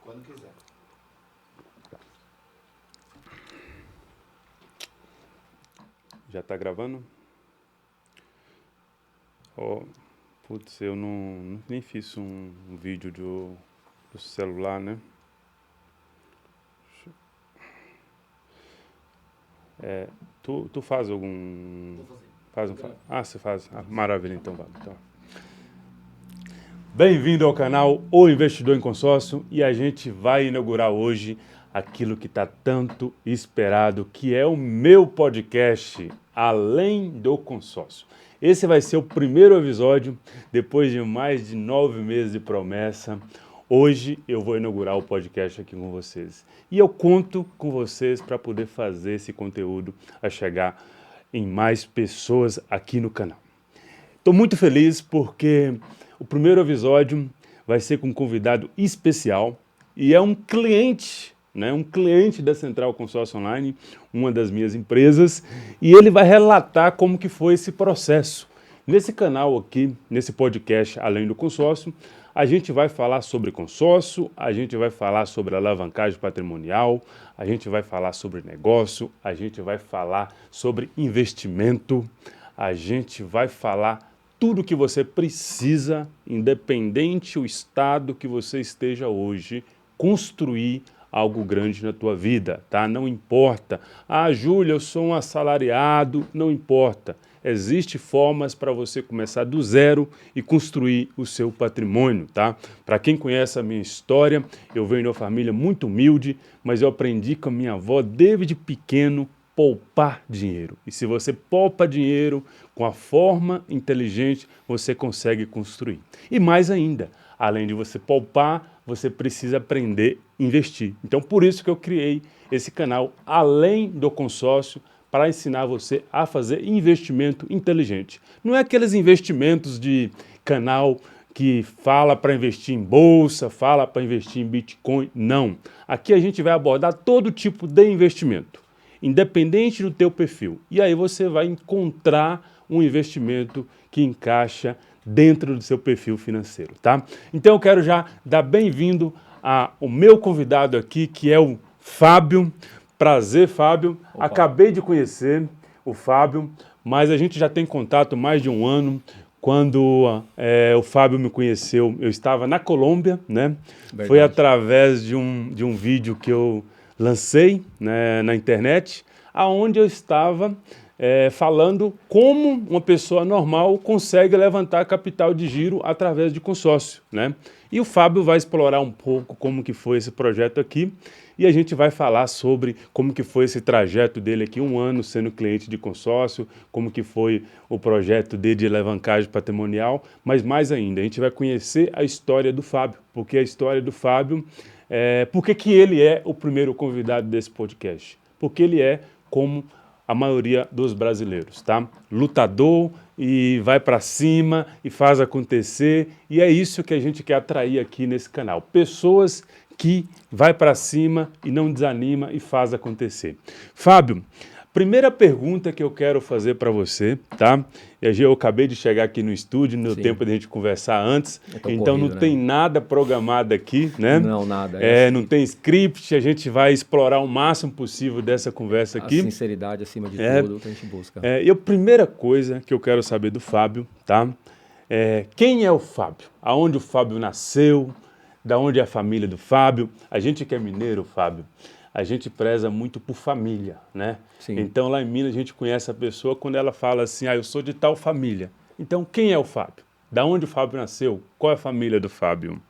Quando quiser. Já tá gravando? Oh, putz, eu nem fiz um vídeo do celular, né? Tu faz algum... Tô fazendo. Faz um... você faz. Ah, maravilha, então vale. Então. Bem-vindo ao canal O Investidor em Consórcio e a gente vai inaugurar hoje aquilo que está tanto esperado, que é o meu podcast Além do Consórcio. Esse vai ser o primeiro episódio, depois de mais de 9 meses de promessa. Hoje eu vou inaugurar o podcast aqui com vocês. E eu conto com vocês para poder fazer esse conteúdo a chegar em mais pessoas aqui no canal. Estou muito feliz porque o primeiro episódio vai ser com um convidado especial e é um cliente, né, um cliente da Central Consórcio Online, uma das minhas empresas, e ele vai relatar como que foi esse processo. Nesse canal aqui, nesse podcast Além do Consórcio, a gente vai falar sobre consórcio, a gente vai falar sobre alavancagem patrimonial, a gente vai falar sobre negócio, a gente vai falar sobre investimento, a gente vai falar tudo que você precisa, independente do estado que você esteja hoje, construir algo grande na tua vida, tá? Não importa. Ah, Júlia, eu sou um assalariado, não importa. Existem formas para você começar do zero e construir o seu patrimônio, tá? Para quem conhece a minha história, eu venho de uma família muito humilde, mas eu aprendi com a minha avó desde pequeno poupar dinheiro. E se você poupa dinheiro com a forma inteligente, você consegue construir. E mais ainda, além de você poupar, você precisa aprender a investir. Então, por isso que eu criei esse canal Além do Consórcio, para ensinar você a fazer investimento inteligente. Não é aqueles investimentos de canal que fala para investir em bolsa, fala para investir em Bitcoin, não. Aqui a gente vai abordar todo tipo de investimento, independente do teu perfil. E aí você vai encontrar um investimento que encaixa dentro do seu perfil financeiro, tá? Então eu quero já dar bem-vindo ao meu convidado aqui, que é o Fábio. Prazer, Fábio. Opa. Acabei de conhecer o Fábio, mas a gente já tem contato há mais de um ano. Quando o Fábio me conheceu, eu estava na Colômbia, né? Verdade. Foi através de um vídeo que eu lancei, né, na internet, aonde eu estava falando como uma pessoa normal consegue levantar capital de giro através de consórcio, né? E o Fábio vai explorar um pouco como que foi esse projeto aqui e a gente vai falar sobre como que foi esse trajeto dele aqui, um ano sendo cliente de consórcio, como que foi o projeto dele de alavancagem patrimonial, mas mais ainda, a gente vai conhecer a história do Fábio, porque a história do Fábio, por que ele é o primeiro convidado desse podcast? Porque ele é como a maioria dos brasileiros, tá? Lutador e vai para cima e faz acontecer, e é isso que a gente quer atrair aqui nesse canal. Pessoas que vai para cima e não desanima e faz acontecer. Fábio, primeira pergunta que eu quero fazer para você, tá? Eu acabei de chegar aqui no estúdio, no Sim. tempo de a gente conversar antes, então corrido, não né? tem nada programado aqui, né? Não, nada. Não tem script, a gente vai explorar o máximo possível dessa conversa aqui. A sinceridade acima de tudo que a gente busca. E a primeira coisa que eu quero saber do Fábio, tá? Quem é o Fábio? Aonde o Fábio nasceu? Da onde é a família do Fábio? A gente que é mineiro, Fábio, a gente preza muito por família, né? Sim. Então lá em Minas a gente conhece a pessoa quando ela fala assim, eu sou de tal família. Então quem é o Fábio? Da onde o Fábio nasceu? Qual é a família do Fábio?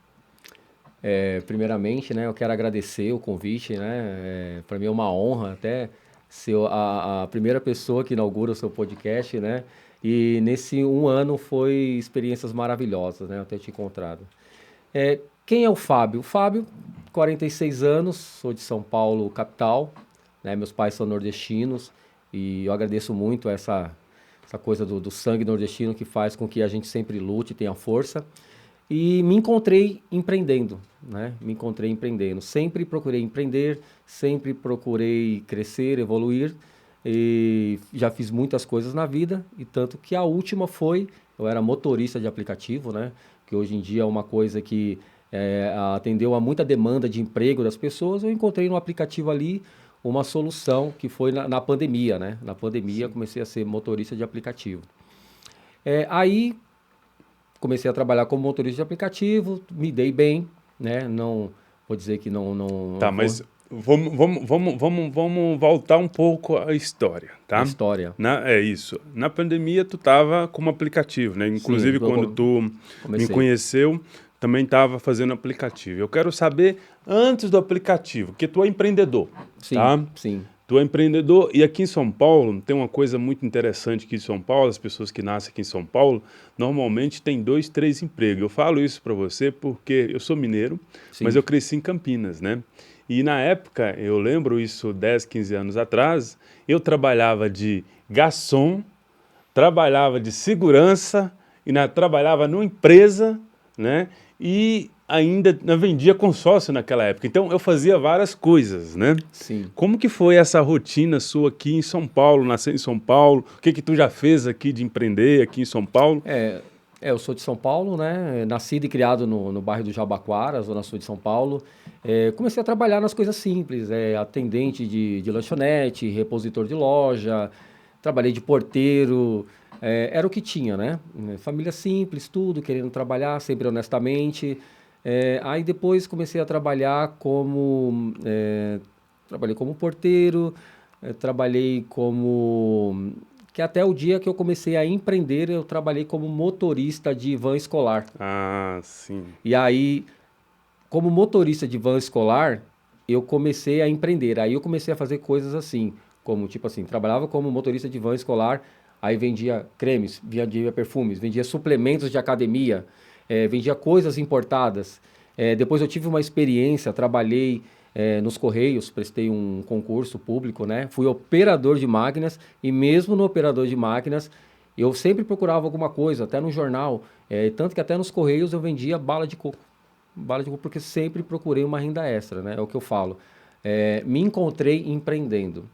Primeiramente, né, eu quero agradecer o convite, né? Para mim é uma honra até ser a primeira pessoa que inaugura o seu podcast, né? E nesse um ano foi experiências maravilhosas, né? Eu ter te encontrado. Quem é o Fábio? O Fábio, 46 anos, sou de São Paulo, capital, né? Meus pais são nordestinos e eu agradeço muito essa coisa do sangue nordestino que faz com que a gente sempre lute e tenha força. E me encontrei empreendendo, né? Me encontrei empreendendo. Sempre procurei empreender, sempre procurei crescer, evoluir. E já fiz muitas coisas na vida, e tanto que a última foi, eu era motorista de aplicativo, né? Que hoje em dia é uma coisa que atendeu a muita demanda de emprego das pessoas, eu encontrei no aplicativo ali uma solução que foi na pandemia, né? Na pandemia comecei a ser motorista de aplicativo. Aí comecei a trabalhar como motorista de aplicativo, me dei bem, né? Não vou dizer que Tá, mas vamos voltar um pouco à história, a tá? história. É isso. Na pandemia, tu tava como aplicativo, né? Sim, Inclusive, quando tu me comecei. conheceu, também estava fazendo aplicativo. Eu quero saber antes do aplicativo, que tu é empreendedor, Sim, tá? sim, Tu é empreendedor e aqui em São Paulo tem uma coisa muito interessante aqui em São Paulo, as pessoas que nascem aqui em São Paulo normalmente têm 2, 3 empregos. Eu falo isso para você porque eu sou mineiro, mas sim. eu cresci em Campinas, né? E na época, eu lembro isso 10, 15 anos atrás, eu trabalhava de garçom, trabalhava de segurança e trabalhava numa empresa, né? E ainda vendia consórcio naquela época. Então eu fazia várias coisas, né? Sim. Como que foi essa rotina sua aqui em São Paulo, nascer em São Paulo? O que que tu já fez aqui de empreender aqui em São Paulo? Eu sou de São Paulo, né? Nascido e criado no bairro do Jabaquara, zona sul de São Paulo. Comecei a trabalhar nas coisas simples, atendente de lanchonete, repositor de loja, trabalhei de porteiro, era o que tinha, né? Família simples, tudo, querendo trabalhar, sempre honestamente. Aí depois comecei a trabalhar trabalhei como porteiro, trabalhei como que até o dia que eu comecei a empreender, eu trabalhei como motorista de van escolar. Ah, sim. E aí, como motorista de van escolar, eu comecei a empreender. Aí eu comecei a fazer coisas assim, como tipo assim, trabalhava como motorista de van escolar, aí vendia cremes, vendia perfumes, vendia suplementos de academia, vendia coisas importadas. Depois eu tive uma experiência, trabalhei nos Correios, prestei um concurso público, né? Fui operador de máquinas e mesmo no operador de máquinas, eu sempre procurava alguma coisa, até no jornal, tanto que até nos Correios eu vendia bala de coco porque sempre procurei uma renda extra, né? É o que eu falo. Me encontrei empreendendo.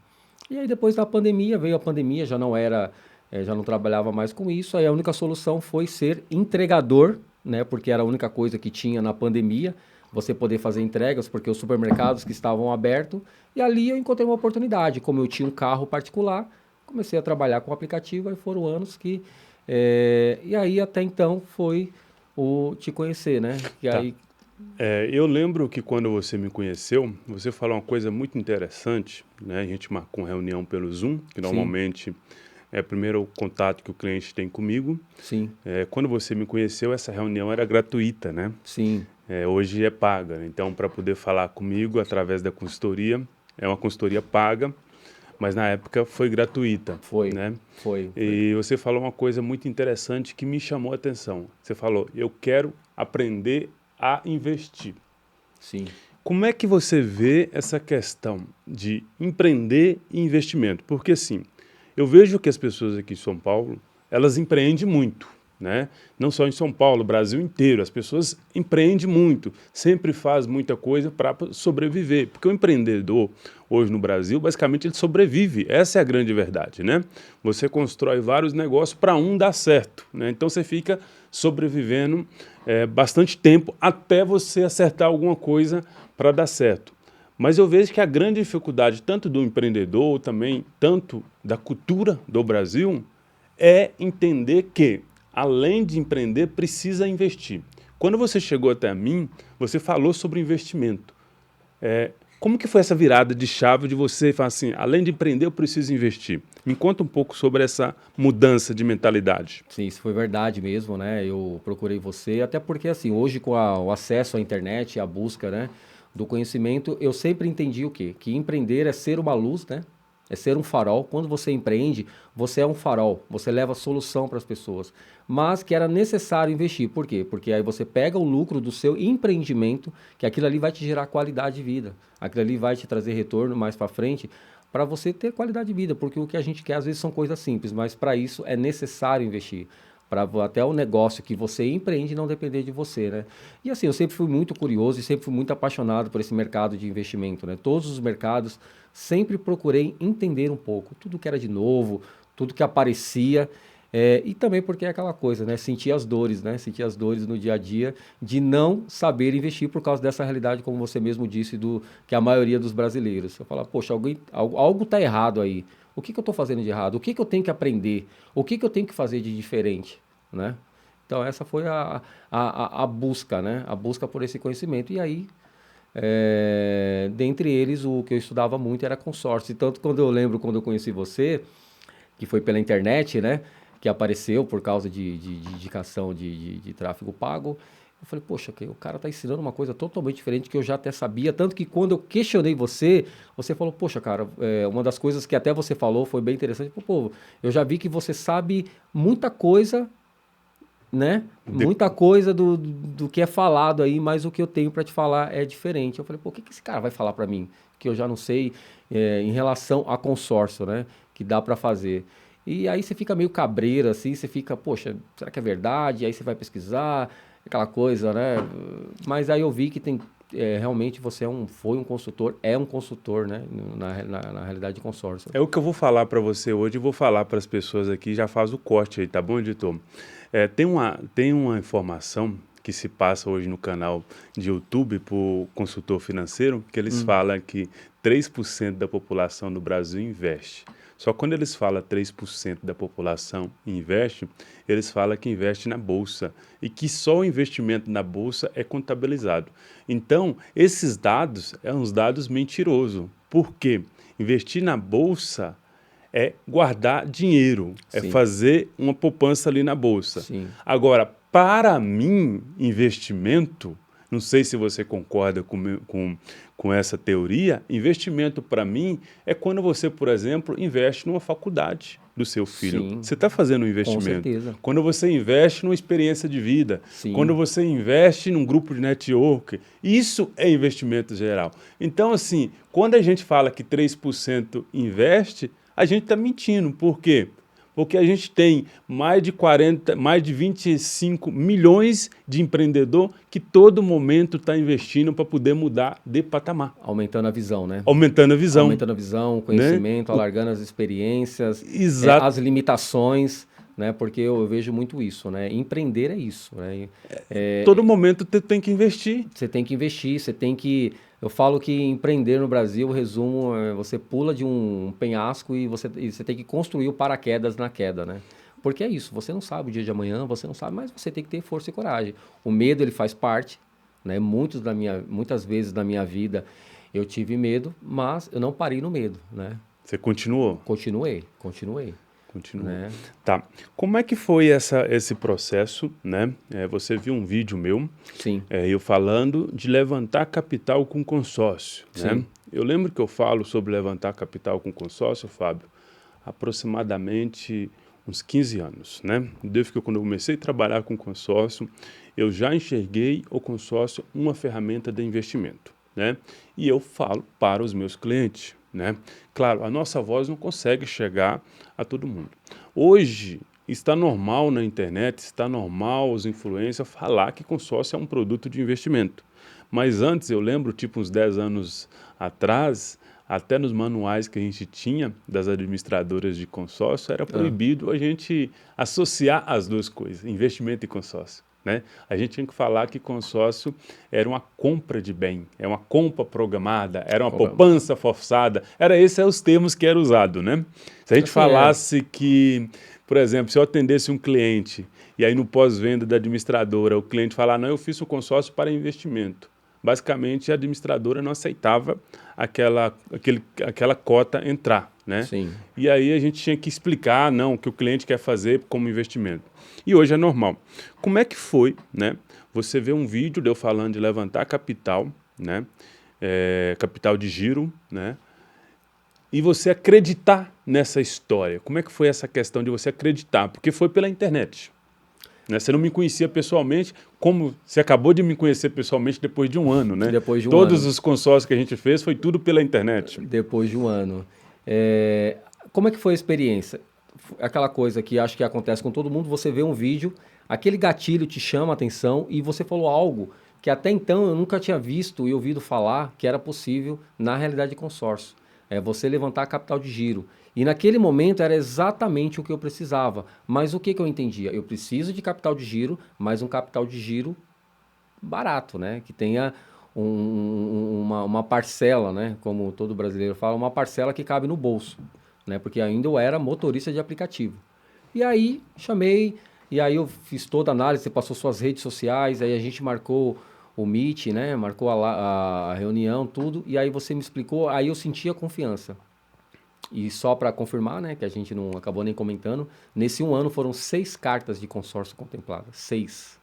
E aí depois da pandemia, veio a pandemia, já não trabalhava mais com isso, aí a única solução foi ser entregador, né? Porque era a única coisa que tinha na pandemia, você poder fazer entregas, porque os supermercados que estavam abertos, e ali eu encontrei uma oportunidade, como eu tinha um carro particular, comecei a trabalhar com o aplicativo, aí foram anos que... e aí até então foi o te conhecer, né? E Tá. aí, Eu lembro que quando você me conheceu, você falou uma coisa muito interessante, né? A gente marcou uma reunião pelo Zoom, que sim, normalmente é o primeiro contato que o cliente tem comigo. sim, Quando você me conheceu, essa reunião era gratuita, né? sim, Hoje é paga, né? Então, para poder falar comigo através da consultoria, é uma consultoria paga, mas na época foi gratuita, foi, né? foi, E você falou uma coisa muito interessante que me chamou a atenção. Você falou, eu quero aprender a investir. sim. Como é que você vê essa questão de empreender e investimento? Porque assim, eu vejo que as pessoas aqui em São Paulo, elas empreendem muito, né? Não só em São Paulo, Brasil inteiro, as pessoas empreendem muito, sempre faz muita coisa para sobreviver, porque o empreendedor hoje no Brasil, basicamente ele sobrevive, essa é a grande verdade, né? Você constrói vários negócios para um dar certo, né? Então você fica sobrevivendo bastante tempo até você acertar alguma coisa para dar certo. Mas eu vejo que a grande dificuldade, tanto do empreendedor, também, tanto da cultura do Brasil, é entender que, além de empreender, precisa investir. Quando você chegou até mim, você falou sobre investimento. Como que foi essa virada de chave de você falar assim, além de empreender, eu preciso investir? Me conta um pouco sobre essa mudança de mentalidade. Sim, isso foi verdade mesmo, né? Eu procurei você, até porque assim, hoje com o acesso à internet, a busca, né, do conhecimento, eu sempre entendi o quê? Que empreender é ser uma luz, né? É ser um farol. Quando você empreende, você é um farol, você leva solução para as pessoas. Mas que era necessário investir. Por quê? Porque aí você pega o lucro do seu empreendimento, que aquilo ali vai te gerar qualidade de vida. Aquilo ali vai te trazer retorno mais para frente, para você ter qualidade de vida, porque o que a gente quer às vezes são coisas simples, mas para isso é necessário investir, para até o negócio que você empreende não depender de você, né? E assim, eu sempre fui muito curioso e sempre fui muito apaixonado por esse mercado de investimento, né? Todos os mercados sempre procurei entender um pouco, tudo que era de novo, tudo que aparecia, E também porque é aquela coisa, né? Sentir as dores, né? Sentir as dores no dia a dia de não saber investir por causa dessa realidade, como você mesmo disse, que a maioria dos brasileiros. Eu falo, poxa, algo está errado aí. O que eu estou fazendo de errado? O que eu tenho que aprender? O que eu tenho que fazer de diferente, né? Então essa foi a busca, né? A busca por esse conhecimento. E aí, dentre eles, o que eu estudava muito era consórcio. E tanto quando eu conheci você, que foi pela internet, né? Que apareceu por causa de indicação de tráfego pago. Eu falei, poxa, o cara está ensinando uma coisa totalmente diferente que eu já até sabia. Tanto que quando eu questionei você falou, poxa, cara, uma das coisas que até você falou foi bem interessante. Pô, eu já vi que você sabe muita coisa, né? Muita coisa do que é falado aí, mas o que eu tenho para te falar é diferente. Eu falei, pô, o que esse cara vai falar para mim? Que eu já não sei em relação a consórcio, né? Que dá para fazer. E aí você fica meio cabreiro, assim, você fica, poxa, será que é verdade? Aí você vai pesquisar, aquela coisa, né? Mas aí eu vi que realmente você foi um consultor, é um consultor, né? Na realidade de consórcio. É o que eu vou falar para você hoje e vou falar para as pessoas aqui, já faz o corte aí, tá bom, editor? Tem uma informação que se passa hoje no canal de YouTube por consultor financeiro, que eles falam que 3% da população do Brasil investe. Só quando eles falam 3% da população investe, eles falam que investe na Bolsa e que só o investimento na Bolsa é contabilizado. Então, esses dados são uns dados mentirosos. Por quê? Investir na Bolsa é guardar dinheiro, é fazer uma poupança ali na Bolsa. Sim. Agora, para mim, investimento, não sei se você concorda com essa teoria, investimento para mim é quando você, por exemplo, investe numa faculdade do seu filho. Sim. Você está fazendo um investimento. Com certeza. Quando você investe numa experiência de vida, Sim. quando você investe num grupo de network, isso é investimento geral. Então, assim, quando a gente fala que 3% investe, a gente está mentindo. Por quê? Porque a gente tem mais de 25 milhões de empreendedor que todo momento está investindo para poder mudar de patamar. Aumentando a visão, né? Aumentando a visão. Aumentando a visão, o conhecimento, né? Alargando as experiências, as limitações, né? Porque eu vejo muito isso, né? Empreender é isso, né? Todo momento tem que investir. Você tem que investir, você tem que... Eu falo que empreender no Brasil, o resumo, você pula de um penhasco e você tem que construir o paraquedas na queda, né? Porque é isso, você não sabe o dia de amanhã, você não sabe, mas você tem que ter força e coragem. O medo, ele faz parte, né? Muitas vezes na minha vida eu tive medo, mas eu não parei no medo, né? Você continuou? Continuei. Né? Tá. Como é que foi esse processo, né? Você viu um vídeo meu, Sim. Eu falando de levantar capital com consórcio, né? Eu lembro que eu falo sobre levantar capital com consórcio, Fábio, aproximadamente uns 15 anos, né? Desde que quando eu comecei a trabalhar com consórcio, eu já enxerguei o consórcio uma ferramenta de investimento, né? E eu falo para os meus clientes, né? Claro, a nossa voz não consegue chegar a todo mundo. Hoje, está normal na internet, está normal os influencers falar que consórcio é um produto de investimento. Mas antes, eu lembro, tipo uns 10 anos atrás, até nos manuais que a gente tinha das administradoras de consórcio, era proibido a gente associar as duas coisas, investimento e consórcio. Né? A gente tinha que falar que consórcio era uma compra de bem, é uma compra programada, era uma poupança forçada, esses eram os termos que eram usados, né? Se a gente falasse que, por exemplo, se eu atendesse um cliente e aí no pós-venda da administradora o cliente falar, não, eu fiz um consórcio para investimento, basicamente a administradora não aceitava aquela cota entrar, né? Sim. E aí a gente tinha que explicar, não, o que o cliente quer fazer como investimento. E hoje é normal. Como é que foi, né? Você vê um vídeo de eu falando de levantar capital, né? Capital de giro, né? E você acreditar nessa história. Como é que foi essa questão de você acreditar? Porque foi pela internet. Né? Você não me conhecia pessoalmente, como você acabou de me conhecer pessoalmente depois de um ano, né? Depois de um Todos ano. Os consórcios que a gente fez foi tudo pela internet. Depois de um ano. Como é que foi a experiência? Aquela coisa que acho que acontece com todo mundo, você vê um vídeo, aquele gatilho te chama a atenção e você falou algo que até então eu nunca tinha visto e ouvido falar que era possível na realidade de consórcio. É você levantar capital de giro. E naquele momento era exatamente o que eu precisava. Mas o que que eu entendia? Eu preciso de capital de giro, mas um capital de giro barato, né? Que tenha uma parcela, né? Como todo brasileiro fala, uma parcela que cabe no bolso, né? Porque ainda eu era motorista de aplicativo. E aí chamei, e aí eu fiz toda a análise, você passou suas redes sociais, aí a gente marcou o Meet, né? Marcou a reunião, tudo, e aí você me explicou, aí eu senti a confiança. E só para confirmar, né, que a gente não acabou nem comentando, nesse um ano foram 6 cartas de consórcio contempladas. 6.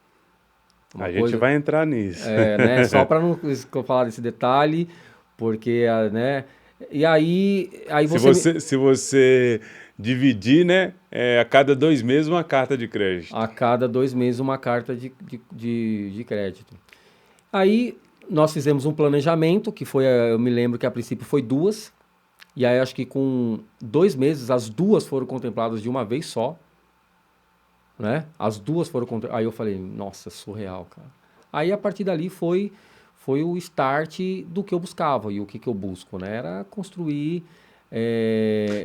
Uma A gente coisa, vai entrar nisso. né, só para não falar desse detalhe, porque, né, e aí Se você me... você, se você dividir, né, a cada 2 meses uma carta de crédito. A cada 2 meses uma carta de crédito. Aí nós fizemos um planejamento, que foi, eu me lembro que a princípio foi 2, e aí acho que com 2 meses as 2 foram contempladas de uma vez só, né? As 2 foram contempladas. Aí eu falei, nossa, surreal, cara. Aí a partir dali foi o start do que eu buscava e o que, que eu busco, né? Era construir.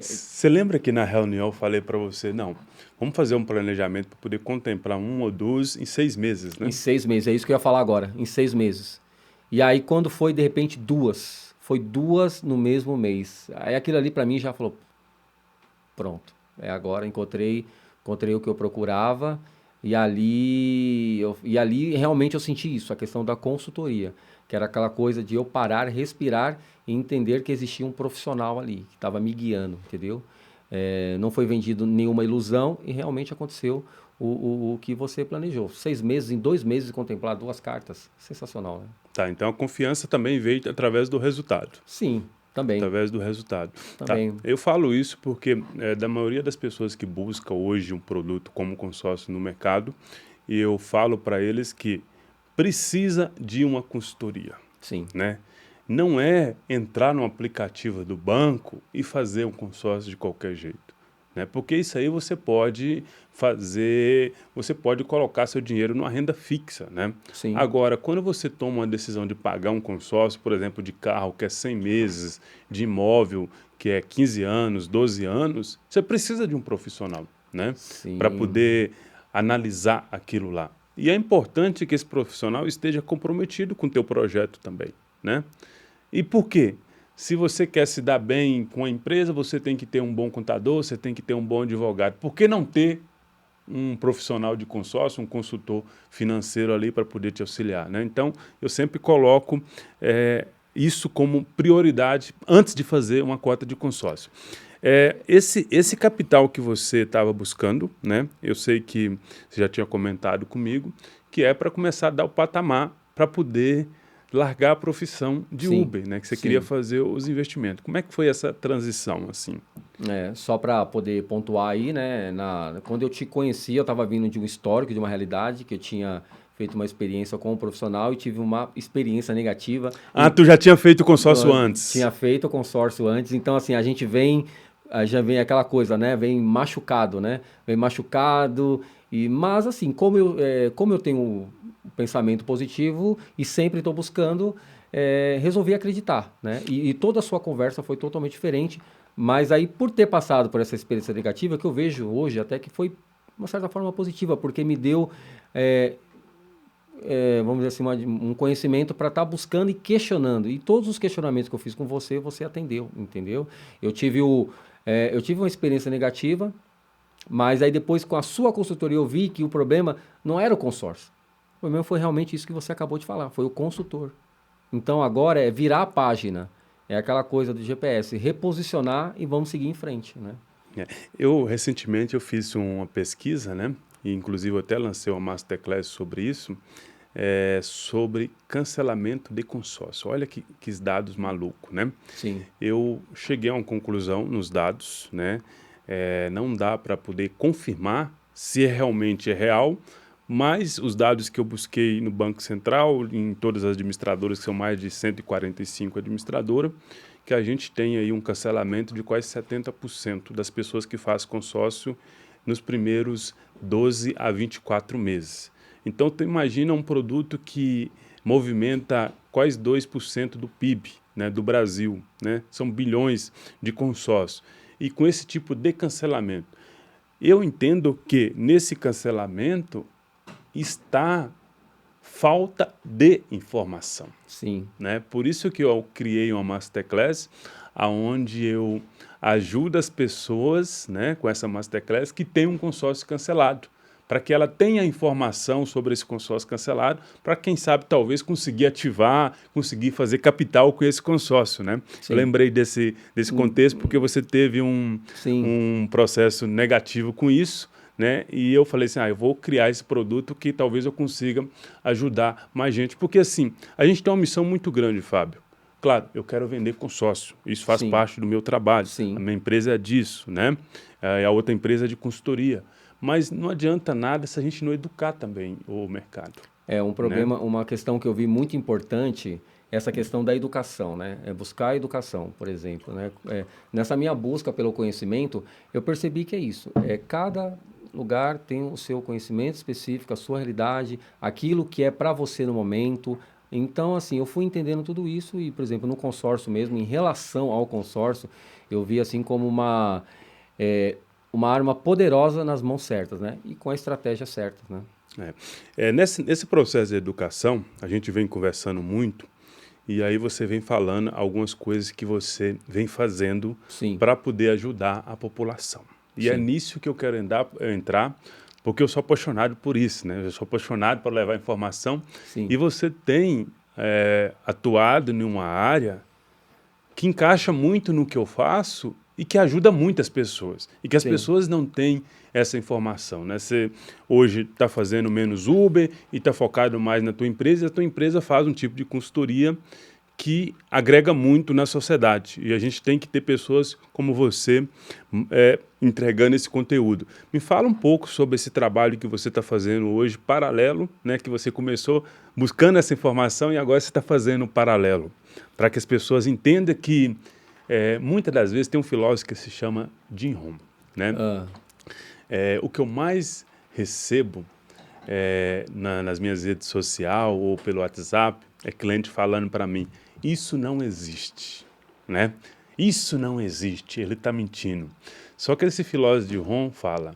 Você lembra que na reunião eu falei para você, não, vamos fazer um planejamento para poder contemplar 1 ou 2 em 6 meses, Em né? 6 meses, é isso que eu ia falar agora, em 6 meses. E aí quando foi de repente 2, foi 2 no mesmo mês. Aí aquilo ali pra mim já falou, pronto, é agora, encontrei o que eu procurava e ali realmente eu senti isso, a questão da consultoria, que era aquela coisa de eu parar, respirar e entender que existia um profissional ali, que estava me guiando, entendeu? Não foi vendido nenhuma ilusão e realmente aconteceu o que você planejou. 6 meses, em 2 meses contemplar 2 cartas, sensacional, né? Tá, então a confiança também veio através do resultado. Sim, também, Através do resultado. Tá. também, Eu falo isso porque da maioria das pessoas que busca hoje um produto como consórcio no mercado, eu falo para eles que precisa de uma consultoria, sim, né? Não é entrar no aplicativo do banco e fazer um consórcio de qualquer jeito, né? Porque isso aí você pode fazer, você pode colocar seu dinheiro numa renda fixa, né? sim, Agora, quando você toma uma decisão de pagar um consórcio, por exemplo, de carro que é 100 meses, de imóvel que é 15 anos, 12 anos, você precisa de um profissional, né? Para sim, poder analisar aquilo lá. E é importante que esse profissional esteja comprometido com o teu projeto também, né? E por quê? Se você quer se dar bem com a empresa, você tem que ter um bom contador, você tem que ter um bom advogado. Por que não ter um profissional de consórcio, um consultor financeiro ali para poder te auxiliar, né? Então, eu sempre coloco isso como prioridade antes de fazer uma cota de consórcio. Esse capital que você estava buscando, né? Eu sei que você já tinha comentado comigo, que é para começar a dar o patamar para poder largar a profissão de sim, Uber, né? Que você queria sim. fazer os investimentos. Como é que foi essa transição, assim? Só para poder pontuar aí, né? Quando eu te conheci, eu estava vindo de um histórico, de uma realidade, que eu tinha feito uma experiência com um profissional e tive uma experiência negativa. Ah, tu já tinha feito o consórcio Tinha antes. feito o consórcio antes, então assim, a gente vem, já vem aquela coisa, né? Vem machucado, né? Vem machucado, mas assim, como eu tenho um pensamento positivo e sempre estou buscando, resolvi acreditar, né? E toda a sua conversa foi totalmente diferente, mas aí por ter passado por essa experiência negativa, que eu vejo hoje até que foi, de uma certa forma, positiva, porque me deu é, vamos dizer assim, um conhecimento para estar buscando e questionando. E todos os questionamentos que eu fiz com você, você atendeu, entendeu? Eu tive uma experiência negativa, mas aí depois com a sua consultoria eu vi que o problema não era o consórcio. O problema foi realmente isso que você acabou de falar, foi o consultor. Então agora é virar a página, é aquela coisa do GPS, reposicionar e vamos seguir em frente, né? Eu, recentemente, eu fiz uma pesquisa, né? E, inclusive, eu até lancei uma masterclass sobre isso, sobre cancelamento de consórcio. Olha que dados malucos, né? Sim, Eu cheguei a uma conclusão nos dados, né? Não dá para poder confirmar se realmente é real, mas os dados que eu busquei no Banco Central, em todas as administradoras, que são mais de 145 administradoras, que a gente tem aí um cancelamento de quase 70% das pessoas que fazem consórcio nos primeiros 12 a 24 meses. Então, tu imagina um produto que movimenta quase 2% do PIB, né, do Brasil, né? São bilhões de consórcios. E com esse tipo de cancelamento, eu entendo que nesse cancelamento está falta de informação, Sim, né? Por isso que eu criei uma Masterclass, onde eu ajudo as pessoas, né, com essa Masterclass que tem um consórcio cancelado, para que ela tenha informação sobre esse consórcio cancelado, para quem sabe talvez conseguir ativar, conseguir fazer capital com esse consórcio, né? Eu sim. lembrei desse contexto porque você teve Sim, um processo negativo com isso, né? E eu falei assim, eu vou criar esse produto que talvez eu consiga ajudar mais gente, porque assim, a gente tem uma missão muito grande, Fábio. Claro, eu quero vender consórcio, isso faz sim, parte do meu trabalho, a sim. minha empresa é disso, né? E a outra empresa é de consultoria, mas não adianta nada se a gente não educar também o mercado, É um né? problema, uma questão que eu vi muito importante, essa questão da educação, né? É buscar a educação, por exemplo, né? Nessa minha busca pelo conhecimento, eu percebi que é isso. Cada lugar tem o seu conhecimento específico, a sua realidade, aquilo que é para você no momento. Então, assim, eu fui entendendo tudo isso e, por exemplo, no consórcio mesmo, em relação ao consórcio, eu vi assim como é, uma arma poderosa nas mãos certas, né? E com a estratégia certa, né? Nesse processo de educação, a gente vem conversando muito e aí você vem falando algumas coisas que você vem fazendo Sim, para poder ajudar a população. E é sim, nisso que eu quero entrar, porque eu sou apaixonado por isso, né? Eu sou apaixonado por levar informação sim, e você tem atuado em uma área que encaixa muito no que eu faço e que ajuda muitas pessoas. E que as sim. pessoas não têm essa informação, né? Você hoje está fazendo menos Uber e está focado mais na tua empresa, e a tua empresa faz um tipo de consultoria que agrega muito na sociedade. E a gente tem que ter pessoas como você entregando esse conteúdo. Me fala um pouco sobre esse trabalho que você está fazendo hoje, paralelo, né? Que você começou buscando essa informação e agora você está fazendo um paralelo, para que as pessoas entendam que muitas das vezes tem um filósofo que se chama Jim Rohn, né? Ah, O que eu mais recebo nas minhas redes sociais ou pelo WhatsApp é cliente falando para mim, isso não existe, né? Isso não existe, ele está mentindo. Só que esse filósofo de Rohn fala,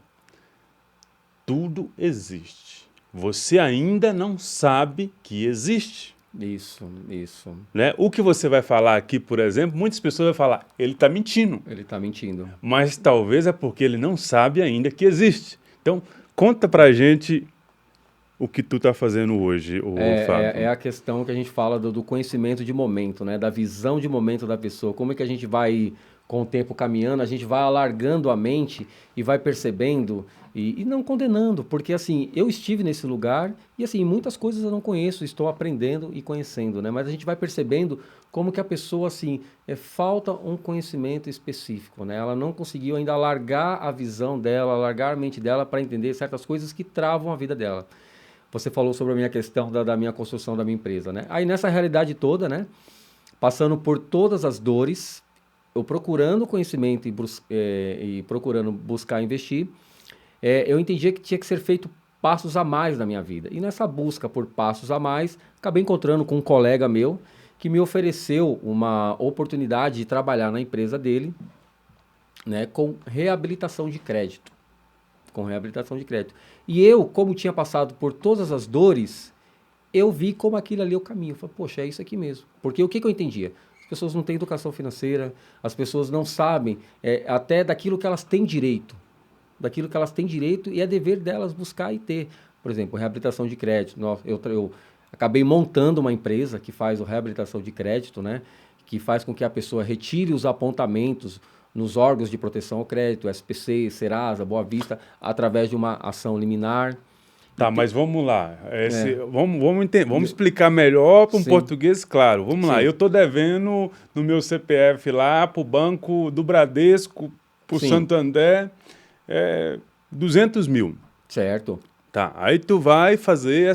tudo existe. Você ainda não sabe que existe. isso. Né? O que você vai falar aqui, por exemplo, muitas pessoas vão falar, ele está mentindo. Ele está mentindo. Mas talvez é porque ele não sabe ainda que existe. Então, conta pra gente o que tu tá fazendo hoje, o É Fábio. a questão que a gente fala do conhecimento de momento, né? Da visão de momento da pessoa. Como é que a gente vai, com o tempo caminhando, a gente vai alargando a mente e vai percebendo e não condenando. Porque, assim, eu estive nesse lugar e, assim, muitas coisas eu não conheço, estou aprendendo e conhecendo, né? Mas a gente vai percebendo como que a pessoa, assim, falta um conhecimento específico, né? Ela não conseguiu ainda alargar a visão dela, alargar a mente dela para entender certas coisas que travam a vida dela. Você falou sobre a minha questão da minha construção da minha empresa, né? Aí nessa realidade toda, né? Passando por todas as dores, eu procurando conhecimento e procurando buscar investir, eu entendia que tinha que ser feito passos a mais na minha vida. E nessa busca por passos a mais, acabei encontrando com um colega meu que me ofereceu uma oportunidade de trabalhar na empresa dele, né, com reabilitação de crédito. Com reabilitação de crédito. E eu, como tinha passado por todas as dores, eu vi como aquilo ali é o caminho. Eu falei, poxa, é isso aqui mesmo. Porque o que eu entendia? As pessoas não têm educação financeira, as pessoas não sabem até daquilo que elas têm direito. Daquilo que elas têm direito e é dever delas buscar e ter. Por exemplo, reabilitação de crédito. Eu acabei montando uma empresa que faz a reabilitação de crédito, né? Que faz com que a pessoa retire os apontamentos nos órgãos de proteção ao crédito, SPC, Serasa, Boa Vista, através de uma ação liminar. E Tá, mas vamos lá. é, Vamos explicar melhor para um sim, português claro. Vamos lá. sim, Eu tô devendo no meu CPF lá para o Banco do Bradesco, para o sim, Santander, 200 mil. certo. Tá, aí tu vai fazer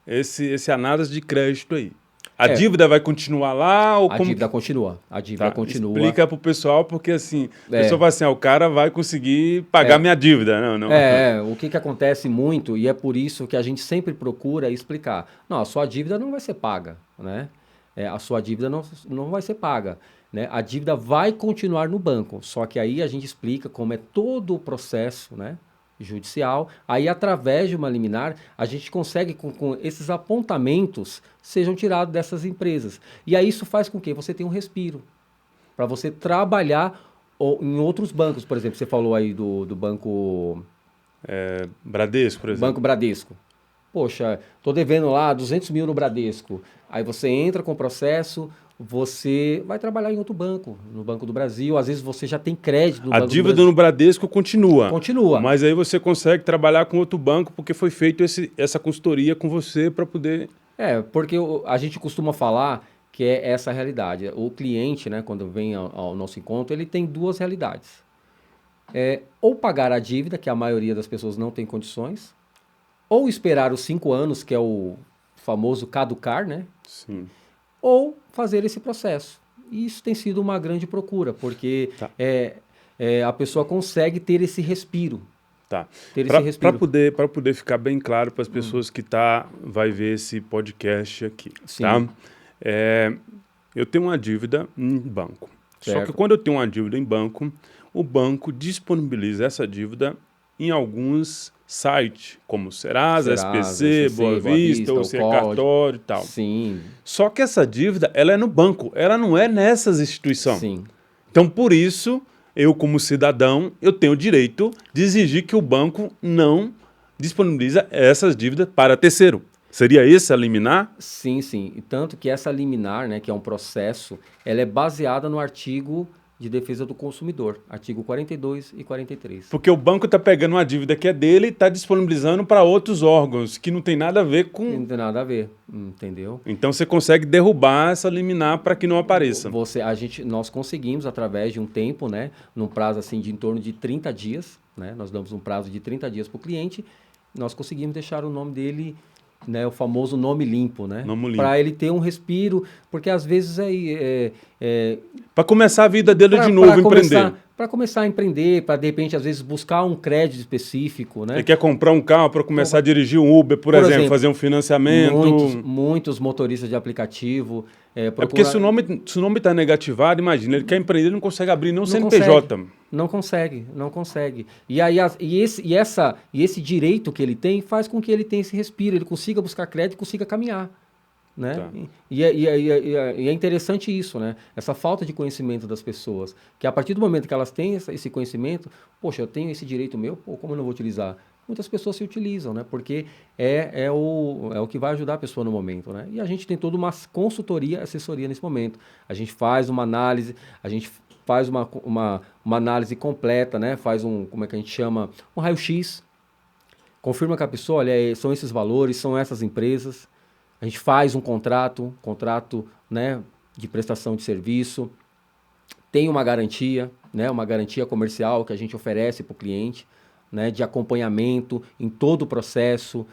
esse análise de crédito aí. A É, dívida vai continuar lá ou a como dívida que... continua. A dívida Tá, continua. explica pro pessoal, porque assim, a pessoa É, fala assim, o cara vai conseguir pagar minha dívida. Não, não. o que acontece muito, e é por isso que a gente sempre procura explicar. Não, a sua dívida não vai ser paga, né? a sua dívida não vai ser paga, né? A dívida vai continuar no banco, só que aí a gente explica como é todo o processo, né, judicial. Aí, através de uma liminar, a gente consegue com esses apontamentos sejam tirados dessas empresas. E aí isso faz com que você tenha um respiro para você trabalhar em outros bancos. Por exemplo, você falou aí do banco... Bradesco, por exemplo. Banco Bradesco. Poxa, tô devendo lá 200 mil no Bradesco. Aí você entra com o processo, você vai trabalhar em outro banco, no Banco do Brasil. Às vezes você já tem crédito no A Banco do dívida Brasil. no Bradesco continua. Continua. Mas aí você consegue trabalhar com outro banco porque foi feito essa consultoria com você para poder... Porque a gente costuma falar que é essa a realidade. O cliente, né, quando vem ao nosso encontro, ele tem duas realidades. Ou pagar a dívida, que a maioria das pessoas não tem condições, ou esperar os 5 anos, que é o famoso caducar, né? Sim. Ou fazer esse processo. E isso tem sido uma grande procura, porque a pessoa consegue ter esse respiro. Tá. Ter esse respiro. Para poder ficar bem claro para as pessoas que vai ver esse podcast aqui. Sim. Tá? Eu tenho uma dívida em banco. Certo. Só que quando eu tenho uma dívida em banco, o banco disponibiliza essa dívida em alguns sites, como Serasa, SPC, Boa Vista, ou cartório e tal. Sim. Só que essa dívida, ela é no banco, ela não é nessas instituições. Sim. Então, por isso, eu como cidadão, eu tenho o direito de exigir que o banco não disponibilize essas dívidas para terceiro. Seria esse a liminar? Sim, sim. E tanto que essa liminar, né, que é um processo, ela é baseada no artigo de defesa do consumidor, artigo 42 e 43. Porque o banco está pegando uma dívida que é dele e está disponibilizando para outros órgãos, que não tem nada a ver com... Não tem nada a ver, entendeu? Então você consegue derrubar essa liminar para que não apareça. Nós conseguimos, através de um tempo, né, num prazo assim, de em torno de 30 dias, né, nós damos um prazo de 30 dias para o cliente, nós conseguimos deixar o nome dele, né, o famoso nome limpo, né? Para ele ter um respiro, porque às vezes para começar a vida dele de novo, empreender. Para começar a empreender, para de repente às vezes buscar um crédito específico, né? Ele quer comprar um carro para começar a dirigir um Uber, por exemplo, fazer um financiamento. Muitos motoristas de aplicativo. Porque se o nome está negativado, imagina, ele quer empreender, ele não consegue abrir nem um CNPJ. Não consegue. E aí esse direito que ele tem faz com que ele tenha esse respiro, ele consiga buscar crédito e consiga caminhar. Né? Tá. E é interessante isso, né? Essa falta de conhecimento das pessoas, que a partir do momento que elas têm esse conhecimento, poxa, eu tenho esse direito meu, como eu não vou utilizar? Muitas pessoas se utilizam, né? Porque é o que vai ajudar a pessoa no momento, né? E a gente tem toda uma consultoria, assessoria nesse momento. A gente faz uma análise, a gente faz uma análise completa, né? Faz como é que a gente chama? Um raio-x. Confirma com a pessoa, olha, são esses valores, são essas empresas. A gente faz um contrato, né, de prestação de serviço, tem uma garantia, né, uma garantia comercial que a gente oferece para o cliente, né, de acompanhamento em todo o processo.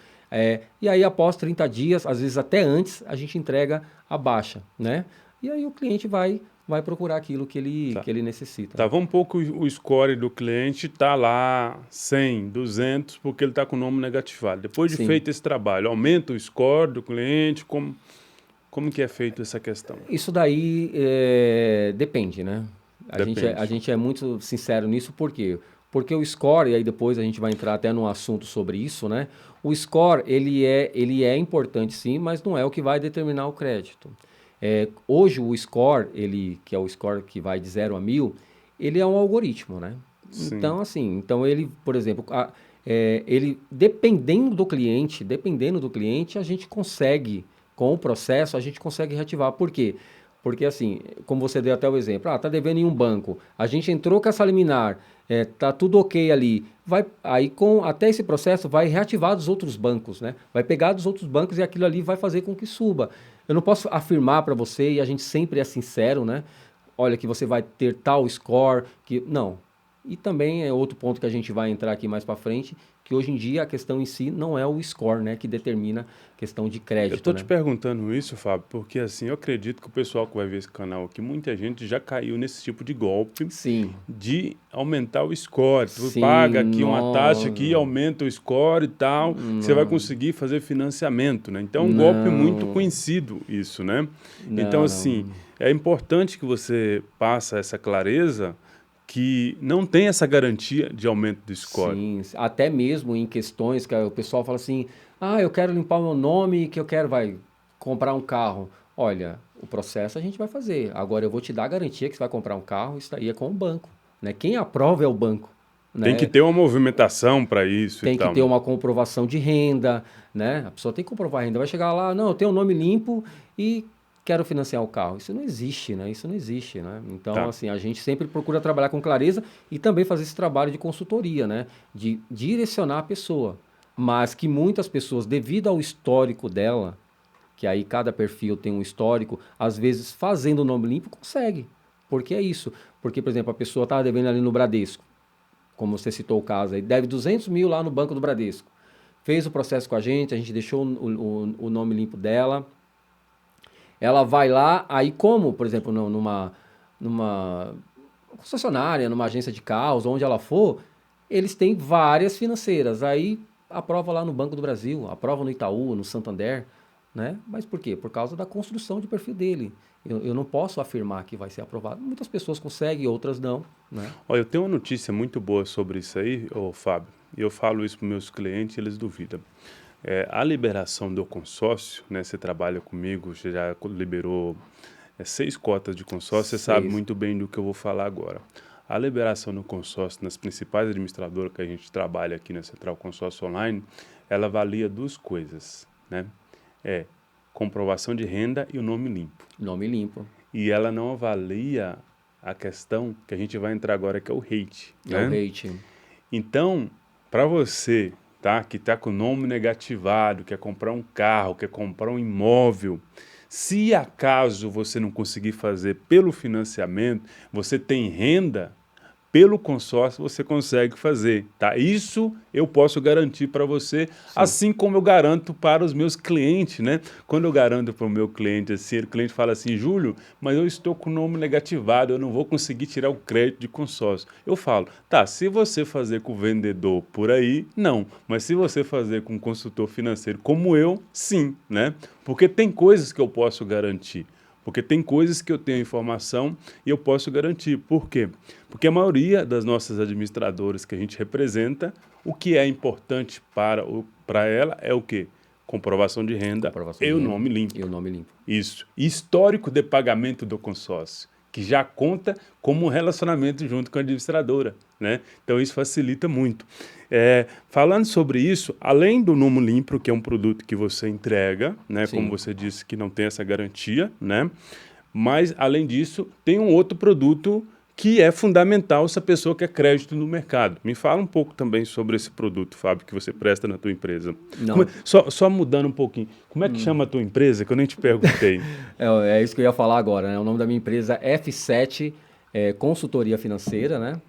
E aí, após 30 dias, às vezes até antes, a gente entrega a baixa, né? E aí o cliente vai procurar aquilo que ele necessita. Tá, vamos um pouco o score do cliente, está lá 100, 200, porque ele está com o nome negativado. Depois de feito esse trabalho, aumenta o score do cliente? Como que é feito essa questão? Isso daí depende, né? A gente é muito sincero nisso, por quê? Porque o score, e aí depois a gente vai entrar até num assunto sobre isso, né? O score, ele é importante sim, mas não é o que vai determinar o crédito. Hoje o score, que é o score que vai de 0 a 1000, ele é um algoritmo, né? Sim. Então ele, por exemplo, ele dependendo do cliente, a gente consegue, com o processo, a gente consegue reativar. Por quê? Porque assim, como você deu até o exemplo, tá devendo em um banco, a gente entrou com essa liminar, tá tudo ok ali, até esse processo vai reativar dos outros bancos, né? Vai pegar dos outros bancos e aquilo ali vai fazer com que suba. Eu não posso afirmar para você, e a gente sempre é sincero, né? Olha, que você vai ter tal score, não. E também é outro ponto que a gente vai entrar aqui mais para frente, que hoje em dia a questão em si não é o score, né, que determina a questão de Eu crédito, estou né? te perguntando isso, Fábio, porque assim, eu acredito que o pessoal que vai ver esse canal aqui, muita gente já caiu nesse tipo de golpe Sim, de aumentar o score. Tu sim, paga aqui uma taxa que nossa, aumenta o score e tal, que você vai não, conseguir fazer financiamento, né? Então é um golpe muito não, conhecido isso, né? Então, não, assim, não. é importante que você passe essa clareza que não tem essa garantia de aumento do score. Sim, até mesmo em questões que o pessoal fala assim, ah, eu quero limpar o meu nome, que eu quero, vai, comprar um carro. Olha, o processo a gente vai fazer. Agora eu vou te dar a garantia que você vai comprar um carro, isso aí é com o banco, né? Quem aprova é o banco, Tem que né? ter uma movimentação para isso e Tem que tal. ter uma comprovação de renda, né? A pessoa tem que comprovar a renda. Vai chegar lá, não, eu tenho o nome limpo e quero financiar o carro. Isso não existe, né? Isso não existe, né? Então, Tá. assim, a gente sempre procura trabalhar com clareza e também fazer esse trabalho de consultoria, né? De direcionar a pessoa. Mas que muitas pessoas, devido ao histórico dela, que aí cada perfil tem um histórico, às vezes fazendo o nome limpo consegue. Porque é isso. Porque, por exemplo, a pessoa estava devendo ali no Bradesco, como você citou o caso aí, deve 200 mil lá no Banco do Bradesco. Fez o processo com a gente deixou o nome limpo dela. Ela vai lá, aí como, por exemplo, numa concessionária, numa agência de carros, onde ela for, eles têm várias financeiras. Aí aprova lá no Banco do Brasil, aprova no Itaú, no Santander, né? Mas por quê? Por causa da construção de perfil dele. Eu não posso afirmar que vai ser aprovado. Muitas pessoas conseguem, outras não, né? Olha, eu tenho uma notícia muito boa sobre isso aí, ô Fábio, e eu falo isso para meus clientes e eles duvidam. A liberação do consórcio, né? Você trabalha comigo, você já liberou 6 cotas de consórcio, você sabe Seis. muito bem do que eu vou falar agora. A liberação do consórcio nas principais administradoras que a gente trabalha aqui na Central Consórcio Online, ela avalia duas coisas, né? É comprovação de renda e o nome limpo. Nome limpo. E ela não avalia a questão que a gente vai entrar agora, que é o rate, É o né? rating. Então, para você, tá, que está com o nome negativado, quer comprar um carro, quer comprar um imóvel, se acaso você não conseguir fazer pelo financiamento, você tem renda, pelo consórcio você consegue fazer, tá? Isso eu posso garantir para você, Sim. assim como eu garanto para os meus clientes, né? Quando eu garanto para o meu cliente assim, o cliente fala assim, Júlio, mas eu estou com o nome negativado, eu não vou conseguir tirar o crédito de consórcio. Eu falo, tá, se você fazer com o vendedor por aí, não, mas se você fazer com um consultor financeiro como eu, sim, né? Porque tem coisas que eu posso garantir. Porque tem coisas que eu tenho informação e eu posso garantir. Por quê? Porque a maioria das nossas administradoras que a gente representa, o que é importante para ela é o quê? Comprovação de renda Comprovação e de o renda nome e o limpo. nome limpo. Isso. E histórico de pagamento do consórcio, que já conta como um relacionamento junto com a administradora, né? Então isso facilita muito. Falando sobre isso, além do Nome Limpo, que é um produto que você entrega, né? Como Sim. você disse que não tem essa garantia, né? Mas além disso, tem um outro produto que é fundamental se a pessoa quer crédito no mercado. Me fala um pouco também sobre esse produto, Fábio, que você presta na tua empresa. Não. Só mudando um pouquinho, como é que chama a tua empresa, que eu nem te perguntei? É isso que eu ia falar agora, né? O nome da minha empresa é F7 Consultoria Financeira, né?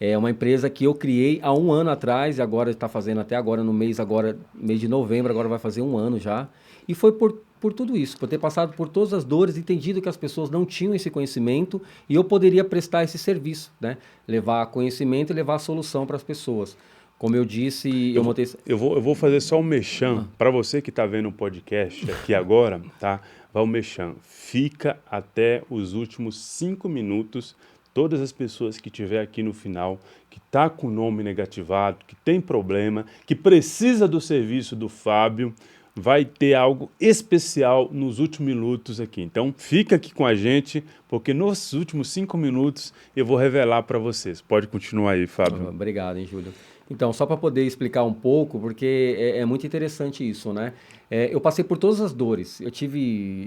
É uma empresa que eu criei há um ano atrás e agora está fazendo até agora no mês agora mês de novembro, agora vai fazer um ano já. E foi por tudo isso, por ter passado por todas as dores, entendido que as pessoas não tinham esse conhecimento e eu poderia prestar esse serviço, né? Levar conhecimento e levar a solução para as pessoas. Como eu disse, Eu eu vou, montei. eu vou fazer só um mexão. Para você que está vendo o podcast aqui agora, tá? Vai o mexão. Fica até os últimos 5 minutos. Todas as pessoas que tiver aqui no final, que está com o nome negativado, que tem problema, que precisa do serviço do Fábio, vai ter algo especial nos últimos minutos aqui. Então, fica aqui com a gente, porque nos últimos 5 minutos eu vou revelar para vocês. Pode continuar aí, Fábio. Obrigado, hein, Júlio. Então, só para poder explicar um pouco, porque é muito interessante isso, né? Eu passei por todas as dores.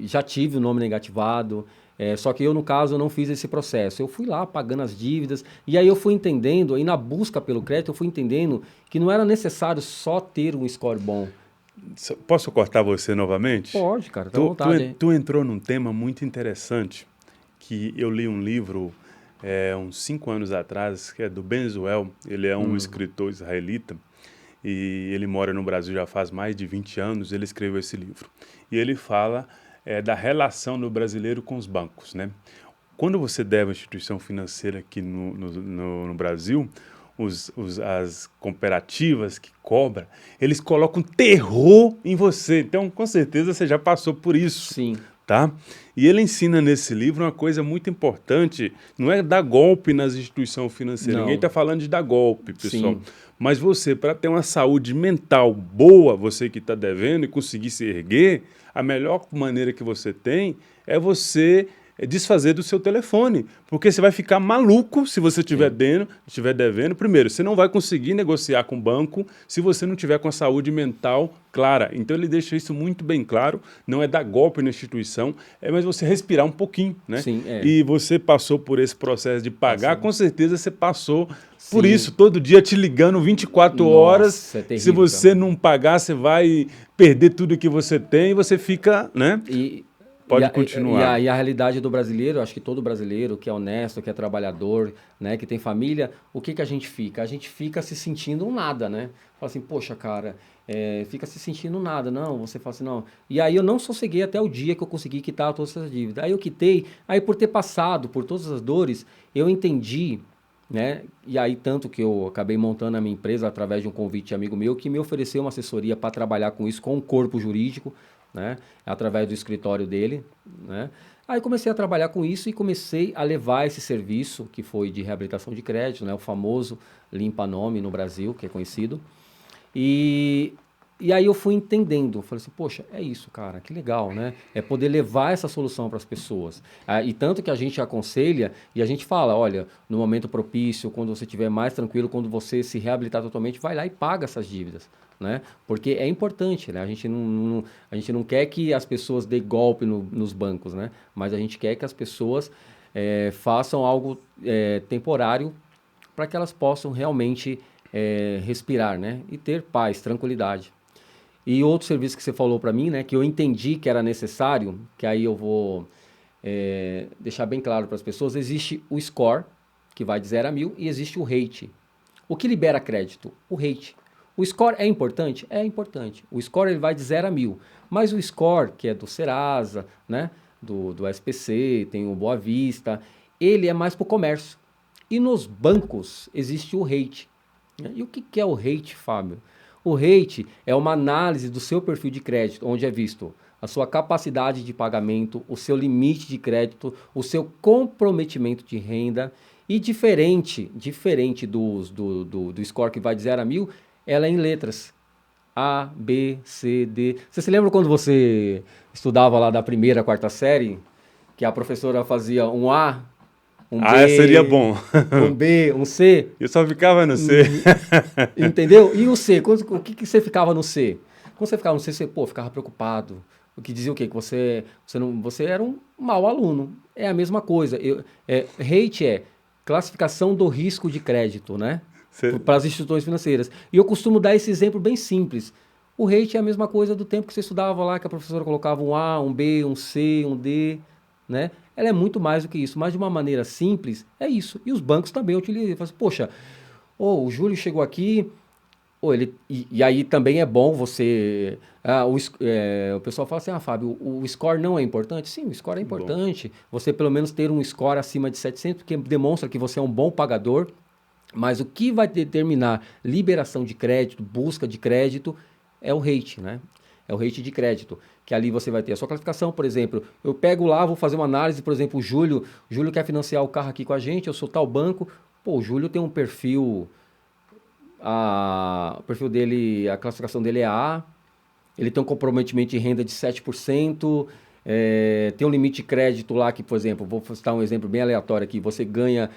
Já tive o nome negativado, só que eu, no caso, eu não fiz esse processo. Eu fui lá pagando as dívidas, e aí eu fui entendendo, aí na busca pelo crédito, eu fui entendendo que não era necessário só ter um score bom. Posso cortar você novamente? Pode, cara, tá à vontade, hein? Tu entrou num tema muito interessante, que eu li um livro uns 5 anos atrás, que é do Benzuel. Ele é um escritor israelita e ele mora no Brasil já faz mais de 20 anos. Ele escreveu esse livro. E ele fala da relação do brasileiro com os bancos, né? Quando você deve a instituição financeira aqui no Brasil, as cooperativas que cobram, eles colocam terror em você. Então, com certeza, você já passou por isso. Sim. Tá? E ele ensina nesse livro uma coisa muito importante, não é dar golpe nas instituições financeiras, Não. ninguém está falando de dar golpe, pessoal. Sim. Mas você, para ter uma saúde mental boa, você que está devendo e conseguir se erguer, a melhor maneira que você tem é você desfazer do seu telefone, porque você vai ficar maluco se você estiver devendo. Primeiro, você não vai conseguir negociar com o banco se você não tiver com a saúde mental clara. Então ele deixa isso muito bem claro, não é dar golpe na instituição, mas você respirar um pouquinho, né? Sim, E você passou por esse processo de pagar, com certeza você passou por Sim. isso, todo dia te ligando 24 horas, é terrível, se você não pagar, você vai perder tudo que você tem e você fica, né? Pode continuar. E a realidade do brasileiro, acho que todo brasileiro que é honesto, que é trabalhador, né, que tem família, o que a gente fica? A gente fica se sentindo um nada, né? Fala assim, poxa, cara, fica se sentindo nada. Não, você fala assim, não. E aí eu não sosseguei até o dia que eu consegui quitar todas essas dívidas. Aí eu quitei, aí por ter passado por todas as dores, eu entendi, né? E aí tanto que eu acabei montando a minha empresa através de um convite de amigo meu que me ofereceu uma assessoria para trabalhar com isso, com um corpo jurídico, né? Através do escritório dele, né? Aí comecei a trabalhar com isso e comecei a levar esse serviço que foi de reabilitação de crédito, né? O famoso Limpa Nome no Brasil, que é conhecido. E aí eu fui entendendo, falei assim, poxa, é isso, cara, que legal, né? É poder levar essa solução para as pessoas. E tanto que a gente aconselha e a gente fala, olha, no momento propício, quando você estiver mais tranquilo, quando você se reabilitar totalmente, vai lá e paga essas dívidas, né? Porque é importante, né? A gente não quer que as pessoas dêem golpe nos bancos, né? Mas a gente quer que as pessoas façam algo temporário para que elas possam realmente respirar, né? E ter paz, tranquilidade. E outro serviço que você falou para mim, né, que eu entendi que era necessário, que aí eu vou deixar bem claro para as pessoas, existe o score, que vai de 0 a 1000, e existe o rate. O que libera crédito? O rate. O score é importante? É importante. O score ele vai de 0 a 1000, mas o score, que é do Serasa, né, do SPC, tem o Boa Vista, ele é mais para o comércio. E nos bancos existe o rate. E o que é o rate, Fábio? O rate é uma análise do seu perfil de crédito, onde é visto a sua capacidade de pagamento, o seu limite de crédito, o seu comprometimento de renda. E diferente do score que vai de 0 a 1000, ela é em letras. A, B, C, D. Você se lembra quando você estudava lá da primeira, quarta série, que a professora fazia um A, um B, seria bom. um B, um C? Eu só ficava no C. Entendeu? E o C? O que você ficava no C? Quando você ficava no C, você ficava preocupado. O que dizia o quê? Que você era um mau aluno. É a mesma coisa. Rate é classificação do risco de crédito, né? Para as instituições financeiras. E eu costumo dar esse exemplo bem simples. O rate é a mesma coisa do tempo que você estudava lá, que a professora colocava um A, um B, um C, um D, né? Ela é muito mais do que isso, mas de uma maneira simples, é isso. E os bancos também utilizam. Assim, poxa, o Júlio chegou aqui, e aí também é bom você... o pessoal fala assim, Fábio, o score não é importante? Sim, o score é importante. Bom. Você pelo menos ter um score acima de 700, porque demonstra que você é um bom pagador, mas o que vai determinar liberação de crédito, busca de crédito, é o rate, né? É o rate de crédito, que ali você vai ter a sua classificação, por exemplo, eu pego lá, vou fazer uma análise, por exemplo, o Júlio quer financiar o carro aqui com a gente, eu sou tal banco, o Júlio tem um perfil, o perfil dele, a classificação dele é A, ele tem um comprometimento de renda de 7%, tem um limite de crédito lá que, por exemplo, vou citar um exemplo bem aleatório aqui, você ganha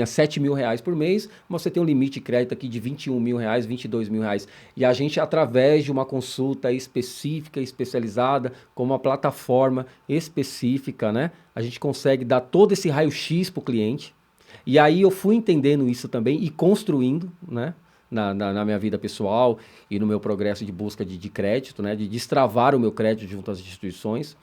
7 mil reais por mês, mas você tem um limite de crédito aqui de 21 mil reais, 22 mil reais. E a gente, através de uma consulta específica, especializada, com uma plataforma específica, né, a gente consegue dar todo esse raio-x para o cliente. E aí eu fui entendendo isso também e construindo, né, na minha vida pessoal e no meu progresso de busca de crédito, né, de destravar o meu crédito junto às instituições.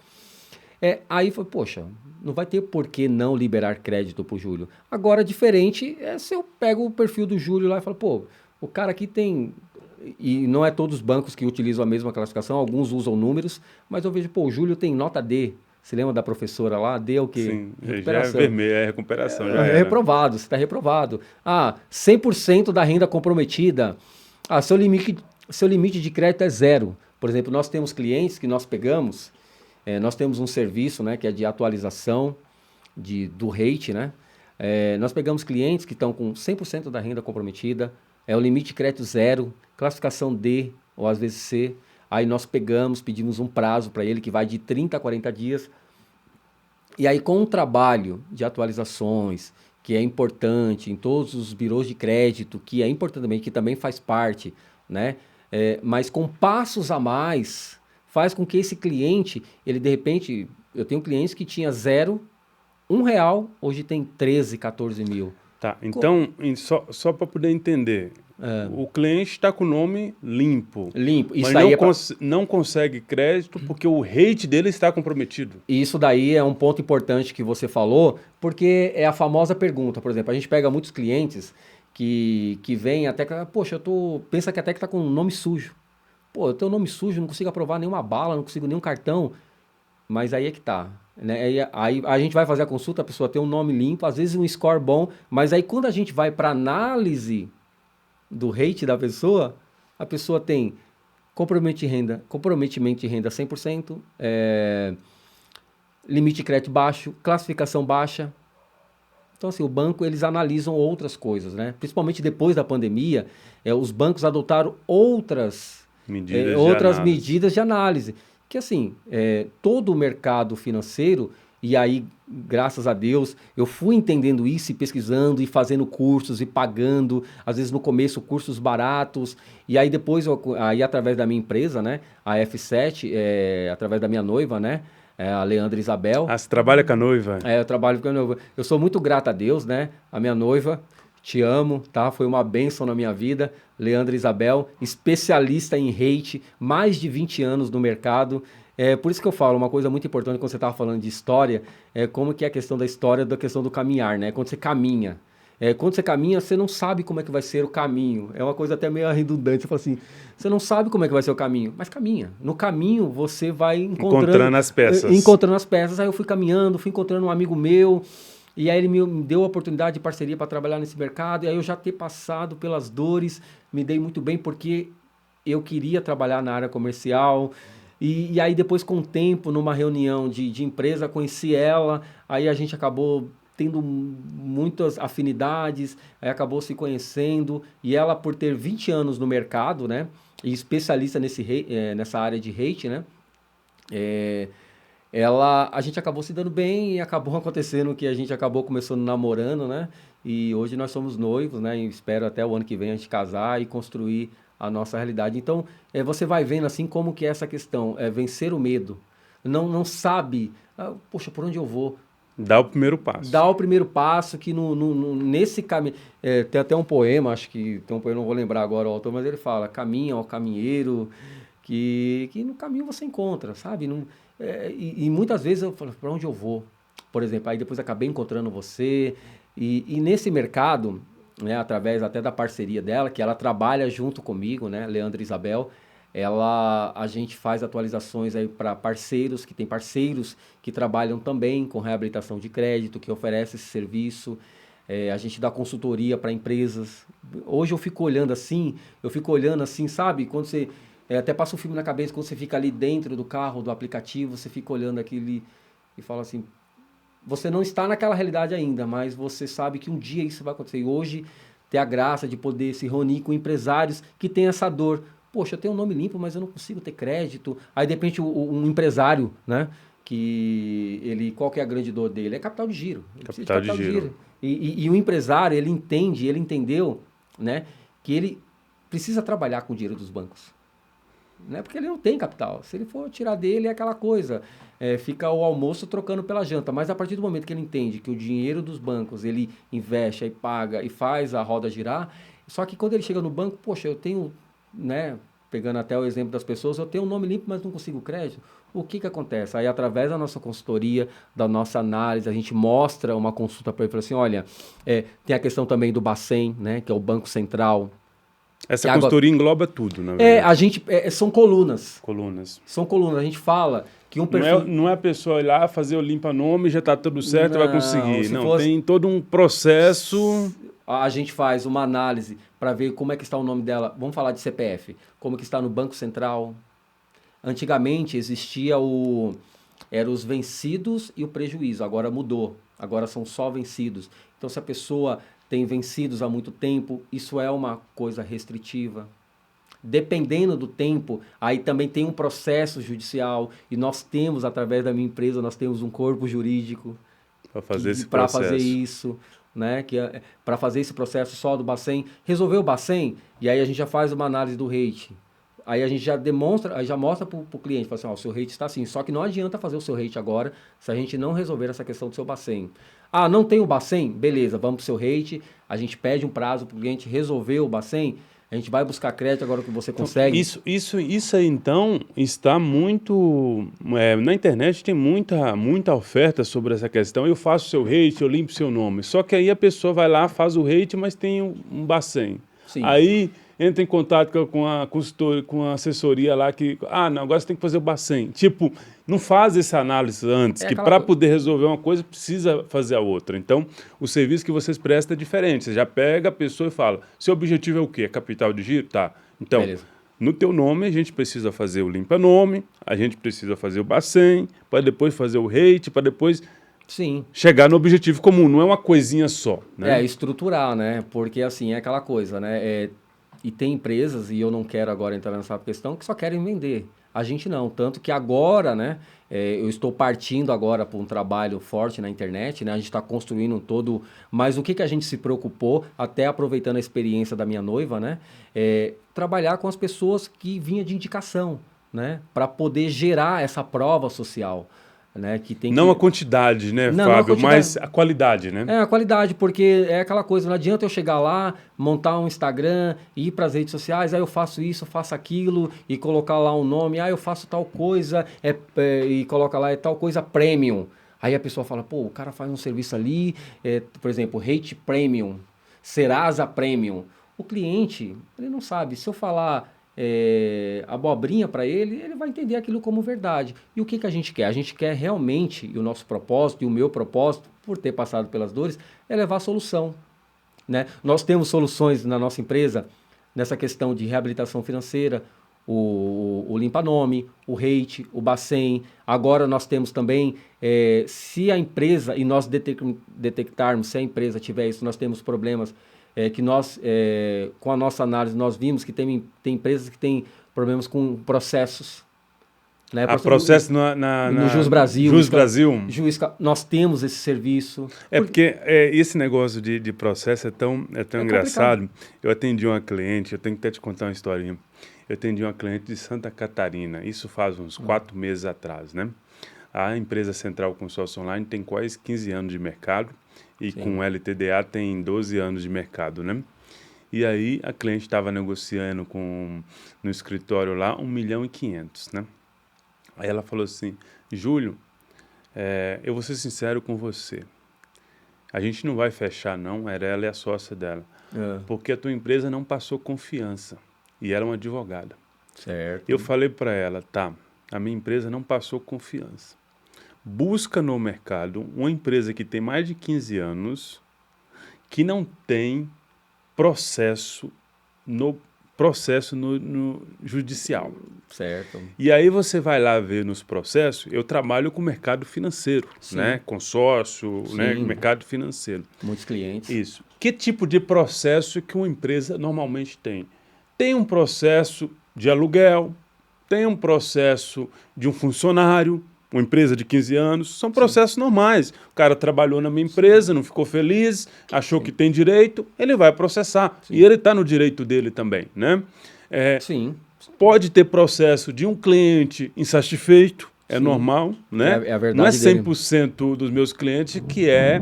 Aí foi, poxa, não vai ter por que não liberar crédito para o Júlio. Agora, diferente é se eu pego o perfil do Júlio lá e falo, pô, o cara aqui tem... E não é todos os bancos que utilizam a mesma classificação, alguns usam números, mas eu vejo, pô, o Júlio tem nota D. Você lembra da professora lá? D é o quê? Sim, já é Recuperação. vermelho, é recuperação, já É era. reprovado, você está reprovado. 100% da renda comprometida. Seu limite de crédito é zero. Por exemplo, nós temos clientes que nós pegamos, nós temos um serviço, né, que é de atualização do rate, né? Nós pegamos clientes que estão com 100% da renda comprometida, o limite de crédito zero, classificação D ou às vezes C. Aí nós pedimos um prazo para ele que vai de 30 a 40 dias. E aí com um trabalho de atualizações, que é importante em todos os birôs de crédito, que é importante também, que também faz parte, né? Mas com passos a mais, faz com que esse cliente, ele de repente, eu tenho clientes que tinha zero, R$1, hoje tem 13, 14 mil. Tá, então, só para poder entender, o cliente está com o nome limpo. Limpo. Mas Isso aí não consegue crédito porque o rate dele está comprometido. Isso daí é um ponto importante que você falou, porque é a famosa pergunta. Por exemplo, a gente pega muitos clientes que vêm até que, poxa, pensa que até que está com um nome sujo. Pô, eu tenho um nome sujo, não consigo aprovar nenhuma bala, não consigo nenhum cartão. Mas aí é que tá, né? Aí a gente vai fazer a consulta, a pessoa tem um nome limpo, às vezes um score bom, mas aí quando a gente vai para análise do rate da pessoa, a pessoa tem comprometimento de renda 100%, limite de crédito baixo, classificação baixa. Então, assim, o banco, eles analisam outras coisas, né? Principalmente depois da pandemia, os bancos adotaram outras medidas de análise. Que, assim, todo o mercado financeiro, e aí, graças a Deus, eu fui entendendo isso e pesquisando e fazendo cursos e pagando, às vezes no começo, cursos baratos. E aí depois, aí através da minha empresa, né? A F7, através da minha noiva, né? A Leandra Isabel. Você trabalha com a noiva? Eu trabalho com a noiva. Eu sou muito grato a Deus, né? A minha noiva, te amo, tá? Foi uma bênção na minha vida. Leandra Isabel, especialista em rate, mais de 20 anos no mercado. Por isso que eu falo, uma coisa muito importante quando você estava falando de história, como que é a questão da história, da questão do caminhar, né? Quando você caminha. Quando você caminha, você não sabe como é que vai ser o caminho. É uma coisa até meio redundante. Você fala assim, você não sabe como é que vai ser o caminho, mas caminha. No caminho, você vai encontrando as peças. Encontrando as peças. Aí eu fui caminhando, fui encontrando um amigo meu, e aí ele me deu a oportunidade de parceria para trabalhar nesse mercado, e aí eu já ter passado pelas dores, me dei muito bem, porque eu queria trabalhar na área comercial. E aí depois, com o tempo, numa reunião de empresa, conheci ela, aí a gente acabou tendo muitas afinidades, aí acabou se conhecendo, e ela, por ter 20 anos no mercado, né, e especialista nessa área de rate, né, a gente acabou se dando bem e acabou acontecendo que a gente acabou começando namorando, né, e hoje nós somos noivos, né, e espero até o ano que vem a gente casar e construir a nossa realidade. Então, você vai vendo assim como que é essa questão, vencer o medo, não sabe, poxa, por onde eu vou? Dá o primeiro passo. Dá o primeiro passo, que nesse caminho... tem até um poema, acho que tem um poema, não vou lembrar agora o autor, mas ele fala, caminha ao caminheiro, que no caminho você encontra, sabe? E muitas vezes eu falo, para onde eu vou? Por exemplo, aí depois acabei encontrando você, e nesse mercado, né, através até da parceria dela, que ela trabalha junto comigo, né, Leandra Isabel, a gente faz atualizações aí para parceiros, que tem parceiros que trabalham também com reabilitação de crédito, que oferece esse serviço. A gente dá consultoria para empresas. Hoje eu fico olhando assim, sabe? Quando você até passa um filme na cabeça, quando você fica ali dentro do carro, do aplicativo, você fica olhando aquilo e fala assim, você não está naquela realidade ainda, mas você sabe que um dia isso vai acontecer. E hoje ter a graça de poder se reunir com empresários que têm essa dor. Poxa, eu tenho um nome limpo, mas eu não consigo ter crédito. Aí, de repente, um empresário, né? Qual que é a grande dor dele? É capital de giro. Capital de giro. E o empresário, ele entendeu, né? Que ele precisa trabalhar com o dinheiro dos bancos. Né? Porque ele não tem capital. Se ele for tirar dele, é aquela coisa. Fica o almoço trocando pela janta. Mas a partir do momento que ele entende que o dinheiro dos bancos, ele investe, aí paga e faz a roda girar. Só que quando ele chega no banco, poxa, eu tenho... né, pegando até o exemplo das pessoas, eu tenho um nome limpo, mas não consigo crédito. O que que acontece? Aí, através da nossa consultoria, da nossa análise, a gente mostra uma consulta para ele e fala assim, olha, tem a questão também do Bacen, né, que é o Banco Central. Essa consultoria engloba tudo, na verdade. São colunas. Colunas. São colunas. A gente fala que um perfil... Não é a pessoa ir lá, fazer o limpa-nome, já está tudo certo, vai conseguir. Não, fosse... tem todo um processo... A gente faz uma análise para ver como é que está o nome dela. Vamos falar de CPF. Como que está no Banco Central. Antigamente existia eram os vencidos e o prejuízo. Agora mudou. Agora são só vencidos. Então, se a pessoa tem vencidos há muito tempo, isso é uma coisa restritiva. Dependendo do tempo, aí também tem um processo judicial. E nós temos, através da minha empresa, nós temos um corpo jurídico para fazer esse para processo. fazer isso. Né, para fazer esse processo só do Bacen, resolver o Bacen, e aí a gente já faz uma análise do rate. Aí a gente já demonstra, aí já mostra para o cliente, fala assim, o seu rate está assim, só que não adianta fazer o seu rate agora se a gente não resolver essa questão do seu Bacen. Ah, não tem o Bacen? Beleza, vamos para o seu rate, a gente pede um prazo para o cliente resolver o Bacen, a gente vai buscar crédito agora que você consegue. Isso aí, então, está muito... na internet tem muita oferta sobre essa questão. Eu faço seu rate, eu limpo seu nome. Só que aí a pessoa vai lá, faz o rate, mas tem um Bacen. Sim. Aí entra em contato com a consultoria, com a assessoria lá que... não, agora você tem que fazer o Bacen. Tipo, não faz essa análise antes, que para poder resolver uma coisa, precisa fazer a outra. Então, o serviço que vocês prestam é diferente. Você já pega a pessoa e fala, seu objetivo é o quê? É capital de giro? Tá. Então, beleza. No teu nome, a gente precisa fazer o limpa-nome, a gente precisa fazer o Bacen, para depois fazer o rate, para depois... Sim. Chegar no objetivo comum, não é uma coisinha só. Né? Estruturar, né? Porque, assim, é aquela coisa, né? E tem empresas, e eu não quero agora entrar nessa questão, que só querem vender. A gente não. Tanto que agora, né? Eu estou partindo agora para um trabalho forte na internet, né? A gente está construindo todo... Mas o que a gente se preocupou, até aproveitando a experiência da minha noiva, né? Trabalhar com as pessoas que vinham de indicação, né? Para poder gerar essa prova social. Né, que tem não a quantidade, né, Fábio, mas a qualidade, né? A qualidade, porque é aquela coisa, não adianta eu chegar lá, montar um Instagram, ir para as redes sociais, eu faço isso, eu faço aquilo, e colocar lá um nome, eu faço tal coisa, e coloca lá tal coisa premium. Aí a pessoa fala, pô, o cara faz um serviço ali, por exemplo, Rate Premium, Serasa Premium. O cliente, ele não sabe, se eu falar... abobrinha para ele vai entender aquilo como verdade. E o que a gente quer? A gente quer realmente, e o nosso propósito, e o meu propósito, por ter passado pelas dores, é levar solução. Né? Nós temos soluções na nossa empresa, nessa questão de reabilitação financeira, o limpa-nome, o rate, o Bacen. Agora nós temos também, se a empresa, e nós detectarmos, se a empresa tiver isso, nós temos problemas que nós, com a nossa análise, nós vimos que tem empresas que têm problemas com processos. Né? Processo no Jus Brasil. Jus Brasil. Nós temos esse serviço. Porque esse negócio de processo é tão engraçado. Complicado. Eu atendi uma cliente, eu tenho que até te contar uma historinha. Eu atendi uma cliente de Santa Catarina, isso faz uns 4 meses atrás, né? A empresa Central Consórcio Online tem quase 15 anos de mercado. E Sim. com o LTDA tem 12 anos de mercado, né? E aí a cliente estava negociando no escritório lá 1.500.000, né? Aí ela falou assim, Júlio, eu vou ser sincero com você. A gente não vai fechar não, era ela e a sócia dela. Porque a tua empresa não passou confiança. E ela é uma advogada. Certo. Eu falei para ela, tá, a minha empresa não passou confiança. Busca no mercado uma empresa que tem mais de 15 anos, que não tem processo no judicial. Certo. E aí você vai lá ver nos processos, eu trabalho com o mercado financeiro, Sim. né? Consórcio, né? Mercado financeiro. Muitos clientes. Isso. Que tipo de processo que uma empresa normalmente tem? Tem um processo de aluguel, tem um processo de um funcionário, uma empresa de 15 anos, são processos Sim. normais. O cara trabalhou na minha empresa, não ficou feliz, achou Sim. que tem direito, ele vai processar. Sim. E ele está no direito dele também, né? Sim. Pode ter processo de um cliente insatisfeito, é Sim. normal, né? É a verdade não é 100% dos meus clientes que é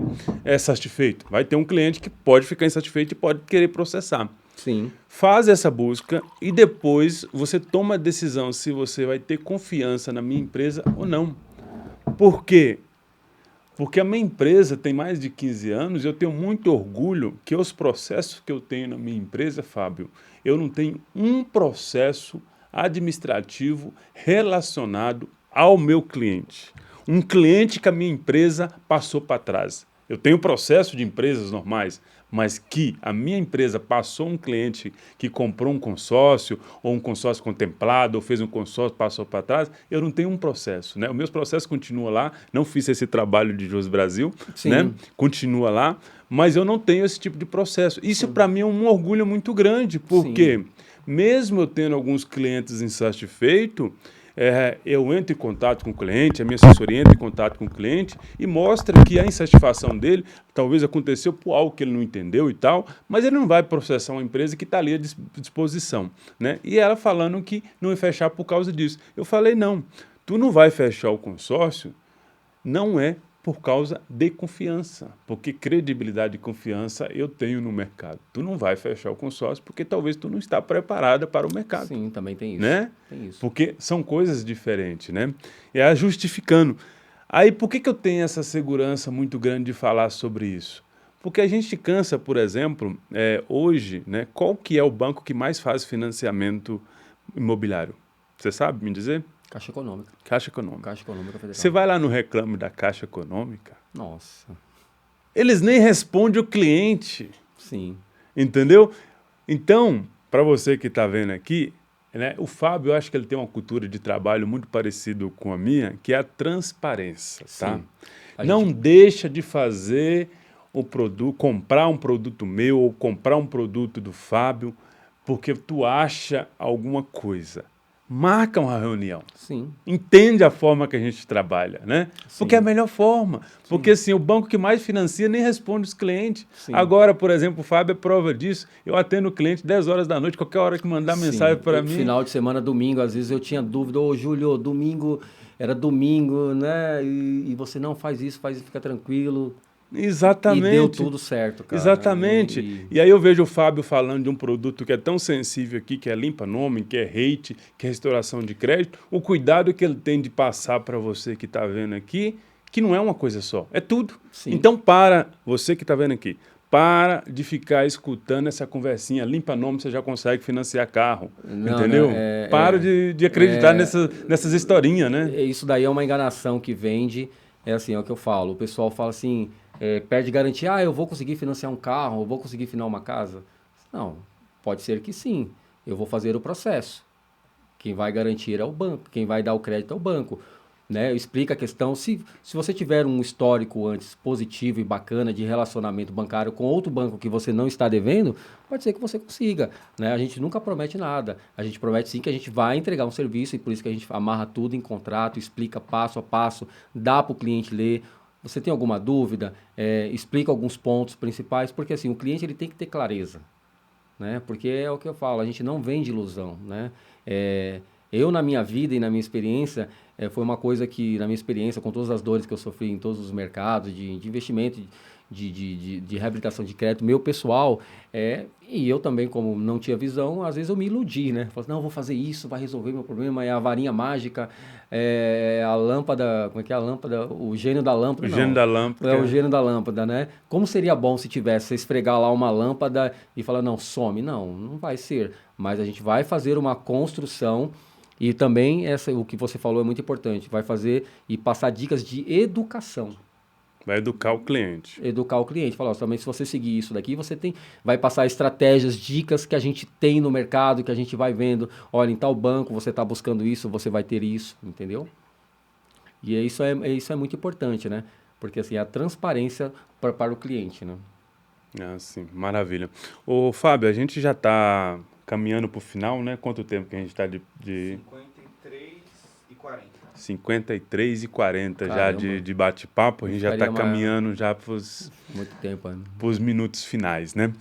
satisfeito. Vai ter um cliente que pode ficar insatisfeito e pode querer processar. Sim. Faz essa busca e depois você toma a decisão se você vai ter confiança na minha empresa ou não. Por quê? Porque a minha empresa tem mais de 15 anos e eu tenho muito orgulho que os processos que eu tenho na minha empresa, Fábio, eu não tenho um processo administrativo relacionado ao meu cliente. Um cliente que a minha empresa passou para trás. Eu tenho processo de empresas normais, mas que a minha empresa passou um cliente que comprou um consórcio, ou um consórcio contemplado, ou fez um consórcio, passou para trás, eu não tenho um processo, né? O meu processo continua lá, não fiz esse trabalho de Jus Brasil, né? Sim. Continua lá, mas eu não tenho esse tipo de processo. Isso para mim é um orgulho muito grande, porque Sim. mesmo eu tendo alguns clientes insatisfeitos, eu entro em contato com o cliente, a minha assessoria entra em contato com o cliente e mostra que a insatisfação dele talvez aconteceu por algo que ele não entendeu e tal, mas ele não vai processar uma empresa que está ali à disposição, né? E ela falando que não vai fechar por causa disso. Eu falei, não, tu não vai fechar o consórcio, não é por causa de confiança, porque credibilidade e confiança eu tenho no mercado. Tu não vai fechar o consórcio porque talvez tu não está preparada para o mercado. Sim, também tem isso. Né? Tem isso. Porque são coisas diferentes, né? E a justificando. Aí por que eu tenho essa segurança muito grande de falar sobre isso? Porque a gente cansa, por exemplo, hoje, né, qual que é o banco que mais faz financiamento imobiliário? Você sabe me dizer? Caixa Econômica. Caixa Econômica. Caixa Econômica Federal. Você vai lá no Reclame da Caixa Econômica, Nossa. eles nem respondem o cliente, Sim. entendeu? Então, para você que está vendo aqui, né, o Fábio, eu acho que ele tem uma cultura de trabalho muito parecido com a minha, que é a transparência, tá? Sim. Não deixa de fazer o produto, comprar um produto meu ou comprar um produto do Fábio, porque tu acha alguma coisa. Marca uma reunião. Sim. Entende a forma que a gente trabalha, né? Sim. Porque é a melhor forma. Porque assim, o banco que mais financia nem responde os clientes. Sim. Agora, por exemplo, o Fábio é prova disso. Eu atendo o cliente 10 horas da noite, qualquer hora que mandar mensagem para mim. Final de semana, domingo, às vezes eu tinha dúvida, ô Júlio, domingo, era domingo, né? E você não faz isso, fica tranquilo. Exatamente. E deu tudo certo, cara. Exatamente. E aí eu vejo o Fábio falando de um produto que é tão sensível aqui, que é limpa-nome, que é rate, que é restauração de crédito. O cuidado que ele tem de passar para você que está vendo aqui, que não é uma coisa só, é tudo. Sim. Então para, você que está vendo aqui, para de ficar escutando essa conversinha, limpa-nome, você já consegue financiar carro, entendeu? Para de acreditar nessas historinhas, né? Isso daí é uma enganação que vende, é assim, é o que eu falo, o pessoal fala assim, perde garantia, eu vou conseguir financiar um carro, eu vou conseguir financiar uma casa. Não, pode ser que sim, eu vou fazer o processo. Quem vai garantir é o banco, quem vai dar o crédito é o banco. Né? Explica a questão, se você tiver um histórico antes positivo e bacana de relacionamento bancário com outro banco que você não está devendo, pode ser que você consiga. Né? A gente nunca promete nada, a gente promete sim que a gente vai entregar um serviço e por isso que a gente amarra tudo em contrato, explica passo a passo, dá para o cliente ler. Você tem alguma dúvida? Explica alguns pontos principais, porque assim, o cliente ele tem que ter clareza. Né? Porque é o que eu falo, a gente não vende ilusão. Né? Eu, na minha vida e na minha experiência, foi uma coisa que, na minha experiência, com todas as dores que eu sofri em todos os mercados, de investimento, de reabilitação de crédito, meu pessoal, e eu também, como não tinha visão, às vezes eu me iludi, né? Falei, não, eu vou fazer isso, vai resolver meu problema, é a varinha mágica, a lâmpada, como é que é a lâmpada? O gênio da lâmpada, O não. gênio da lâmpada. É o gênio da lâmpada, né? Como seria bom se tivesse, você esfregar lá uma lâmpada e falar, não, some. Não, não vai ser. Mas a gente vai fazer uma construção e também o que você falou é muito importante. Vai fazer e passar dicas de educação. Vai educar o cliente. Educar o cliente. Falar, também se você seguir isso daqui, você vai passar estratégias, dicas que a gente tem no mercado, que a gente vai vendo. Olha, em tal banco você está buscando isso, você vai ter isso, entendeu? E isso é muito importante, né? Porque assim, a transparência para o cliente, né? Sim, maravilha. Ô, Fábio, a gente já está caminhando para o final, né? Quanto tempo que a gente está de... 53 e 40 já de bate-papo, a gente já está caminhando já para os minutos finais, né?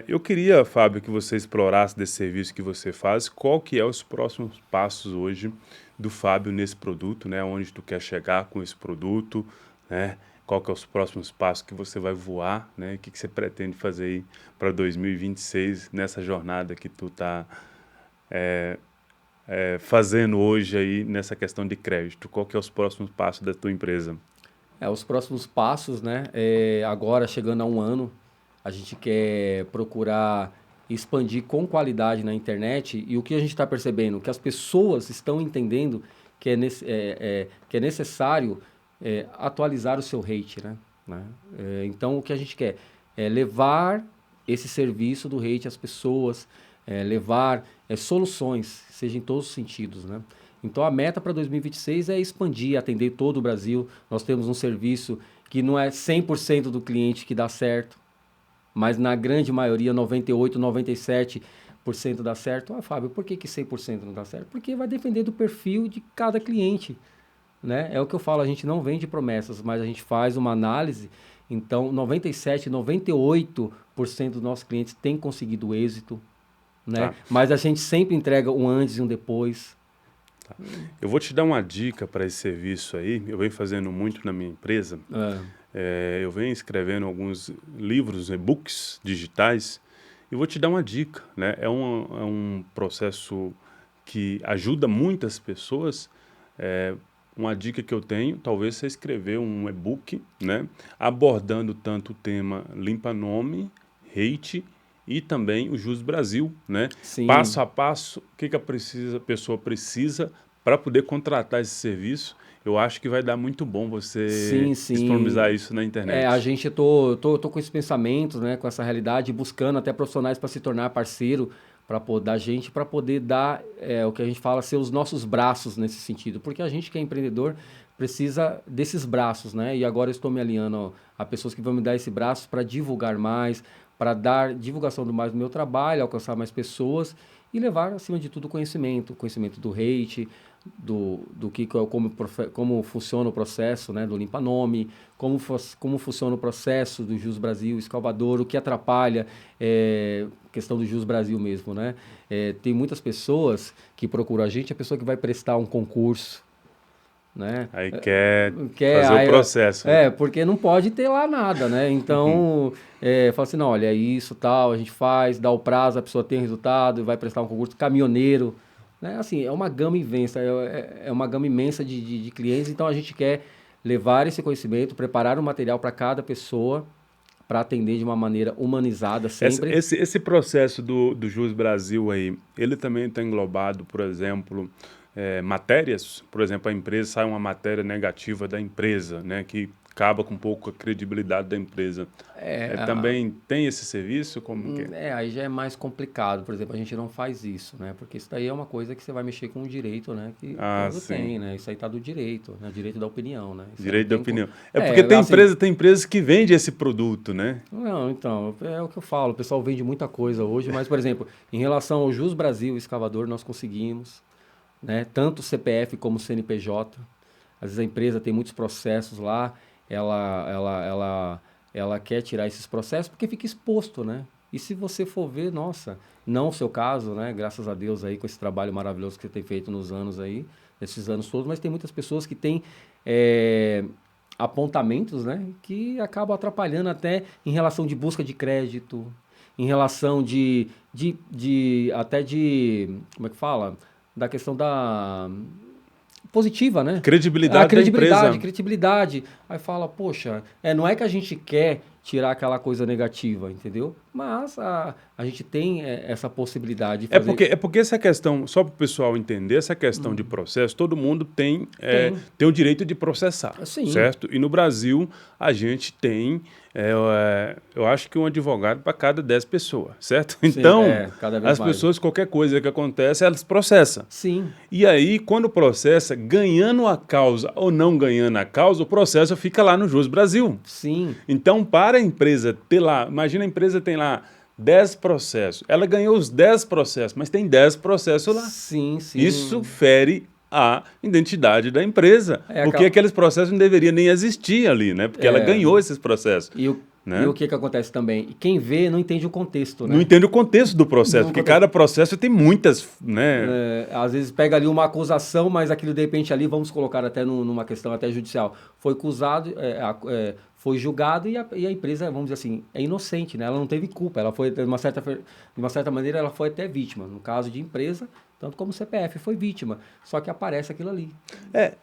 Eu queria, Fábio, que você explorasse desse serviço que você faz, qual que é os próximos passos hoje do Fábio nesse produto, né? Onde tu quer chegar com esse produto, né? qual que é os próximos passos que você vai voar, né? O que você pretende fazer aí para 2026 nessa jornada que tu está fazendo hoje aí nessa questão de crédito? Qual que é os próximos passos da tua empresa? Os próximos passos, né? Agora, chegando a um ano, a gente quer procurar expandir com qualidade na internet e o que a gente está percebendo? Que as pessoas estão entendendo que que é necessário atualizar o seu rate, né? Então, o que a gente quer é levar esse serviço do rate às pessoas, levar soluções, seja em todos os sentidos, né? Então, a meta para 2026 é expandir, atender todo o Brasil. Nós temos um serviço que não é 100% do cliente que dá certo, mas na grande maioria, 98%, 97% dá certo. Ah, Fábio, por que 100% não dá certo? Porque vai depender do perfil de cada cliente, né? É o que eu falo, a gente não vende promessas, mas a gente faz uma análise. Então, 97%, 98% dos nossos clientes têm conseguido êxito, né? Mas a gente sempre entrega um antes e um depois. Eu vou te dar uma dica para esse serviço aí. Eu venho fazendo muito na minha empresa. Eu venho escrevendo alguns livros, e-books digitais. E vou te dar uma dica, né? É um processo que ajuda muitas pessoas. Uma dica que eu tenho, talvez você escrever um e-book, né? Abordando tanto o tema limpa-nome, hate e também o Jus Brasil, né? Sim. Passo a passo, o que a pessoa precisa para poder contratar esse serviço. Eu acho que vai dar muito bom você disponibilizar isso na internet. A gente tô com esses pensamentos, né? Com essa realidade, buscando até profissionais para se tornar parceiro da gente, para poder dar o que a gente fala, ser os nossos braços nesse sentido. Porque a gente que é empreendedor precisa desses braços, né? E agora eu estou me alinhando a pessoas que vão me dar esse braço para divulgar mais, para dar divulgação do meu trabalho, alcançar mais pessoas e levar, acima de tudo, conhecimento do rate, como funciona o processo, né, do limpa-nome, como funciona o processo do Jus Brasil, Escalvador, o que atrapalha, questão do Jus Brasil mesmo, né? Tem muitas pessoas que procuram a pessoa que vai prestar um concurso, né? Aí quer fazer o processo. Porque não pode ter lá nada, né? Então, fala assim, não, olha, isso, tal, a gente faz, dá o prazo, a pessoa tem resultado, vai prestar um concurso, caminhoneiro, né? Assim, é uma gama imensa, é uma gama imensa de clientes, então a gente quer levar esse conhecimento, preparar um material para cada pessoa, para atender de uma maneira humanizada sempre. Esse processo do Jus Brasil aí, ele também está englobado, por exemplo, matérias, por exemplo, a empresa sai uma matéria negativa da empresa, né, que acaba com um pouco a credibilidade da empresa. Também tem esse serviço? Como que é? Aí já é mais complicado, por exemplo, a gente não faz isso, né, porque isso daí é uma coisa que você vai mexer com o direito, né, que todo tem, né, isso aí tá do direito, né, direito da opinião, né. Direito da opinião. Porque tem empresas que vendem esse produto, né? Não, então, é o que eu falo, o pessoal vende muita coisa hoje, mas, por exemplo, em relação ao Jus Brasil Escavador, nós conseguimos, né, tanto CPF como CNPJ. Às vezes a empresa tem muitos processos lá, ela quer tirar esses processos porque fica exposto, né? E se você for ver, nossa, não o seu caso, né? Graças a Deus aí com esse trabalho maravilhoso que você tem feito nos anos aí, nesses anos todos, mas tem muitas pessoas que têm apontamentos, né? Que acabam atrapalhando até em relação de busca de crédito, em relação como é que fala? Da questão da positiva, né? Credibilidade. Aí fala, poxa, não é que a gente quer tirar aquela coisa negativa, entendeu? Mas a gente tem essa possibilidade de fazer... Porque essa questão, só para o pessoal entender, essa questão de processo, todo mundo tem o direito de processar, certo? E no Brasil, a gente tem, eu acho que um advogado para cada 10 pessoas, certo? Então, cada vez as pessoas, qualquer coisa que acontece, elas processam. Sim. E aí, quando processa, ganhando a causa ou não ganhando a causa, o processo fica lá no Jus Brasil. Sim. Então, para a empresa ter lá, imagina a empresa tem lá 10 processos. Ela ganhou os 10 processos, mas tem 10 processos lá. Sim. Isso fere a identidade da empresa. Porque aqueles processos não deveriam nem existir ali, né? Porque ela ganhou esses processos. né? E o que acontece também? Quem vê não entende o contexto, né? Não entende o contexto do processo, porque cada processo tem muitas, né? Às vezes pega ali uma acusação, mas aquilo de repente ali, vamos colocar até numa questão até judicial, foi acusado, foi julgado e a empresa, vamos dizer assim, é inocente, né? Ela não teve culpa, ela foi, de uma certa maneira, ela foi até vítima. No caso de empresa, tanto como o CPF foi vítima, só que aparece aquilo ali.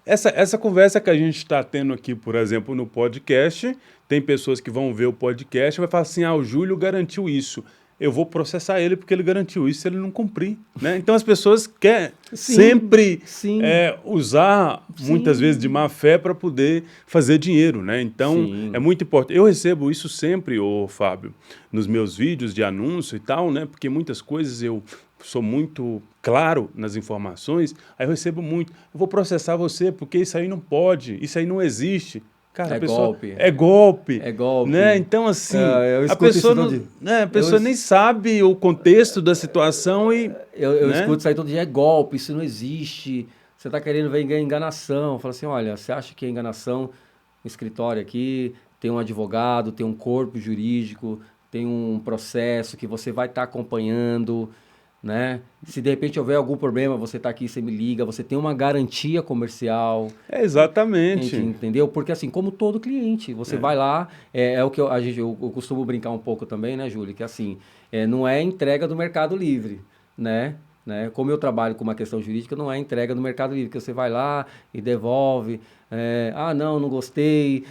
Essa conversa que a gente está tendo aqui, por exemplo, no podcast, tem pessoas que vão ver o podcast e vai falar assim, o Júlio garantiu isso. Eu vou processar ele porque ele garantiu isso se ele não cumprir, né? Então as pessoas querem sempre usar, muitas vezes, de má fé para poder fazer dinheiro, né? Então é muito importante. Eu recebo isso sempre, Fábio, nos meus vídeos de anúncio e tal, né? Porque muitas coisas eu sou muito claro nas informações, aí eu recebo muito. Eu vou processar você porque isso aí não pode, isso aí não existe. Cara, golpe. É golpe. É golpe. Né? Então, assim, a pessoa nem sabe o contexto da situação e... Eu escuto isso aí todo dia, é golpe, isso não existe. Você está querendo ver enganação. Fala assim, olha, você acha que é enganação? Um escritório aqui, tem um advogado, tem um corpo jurídico, tem um processo que você vai estar acompanhando, né? Se de repente houver algum problema, você está aqui, você me liga, você tem uma garantia comercial. Exatamente. Entendeu? Porque assim, como todo cliente, você vai lá, é o que eu costumo brincar um pouco também, né, Júlio? Que assim, não é entrega do Mercado Livre, né? Como eu trabalho com uma questão jurídica, não é entrega do Mercado Livre, que você vai lá e devolve. Não gostei,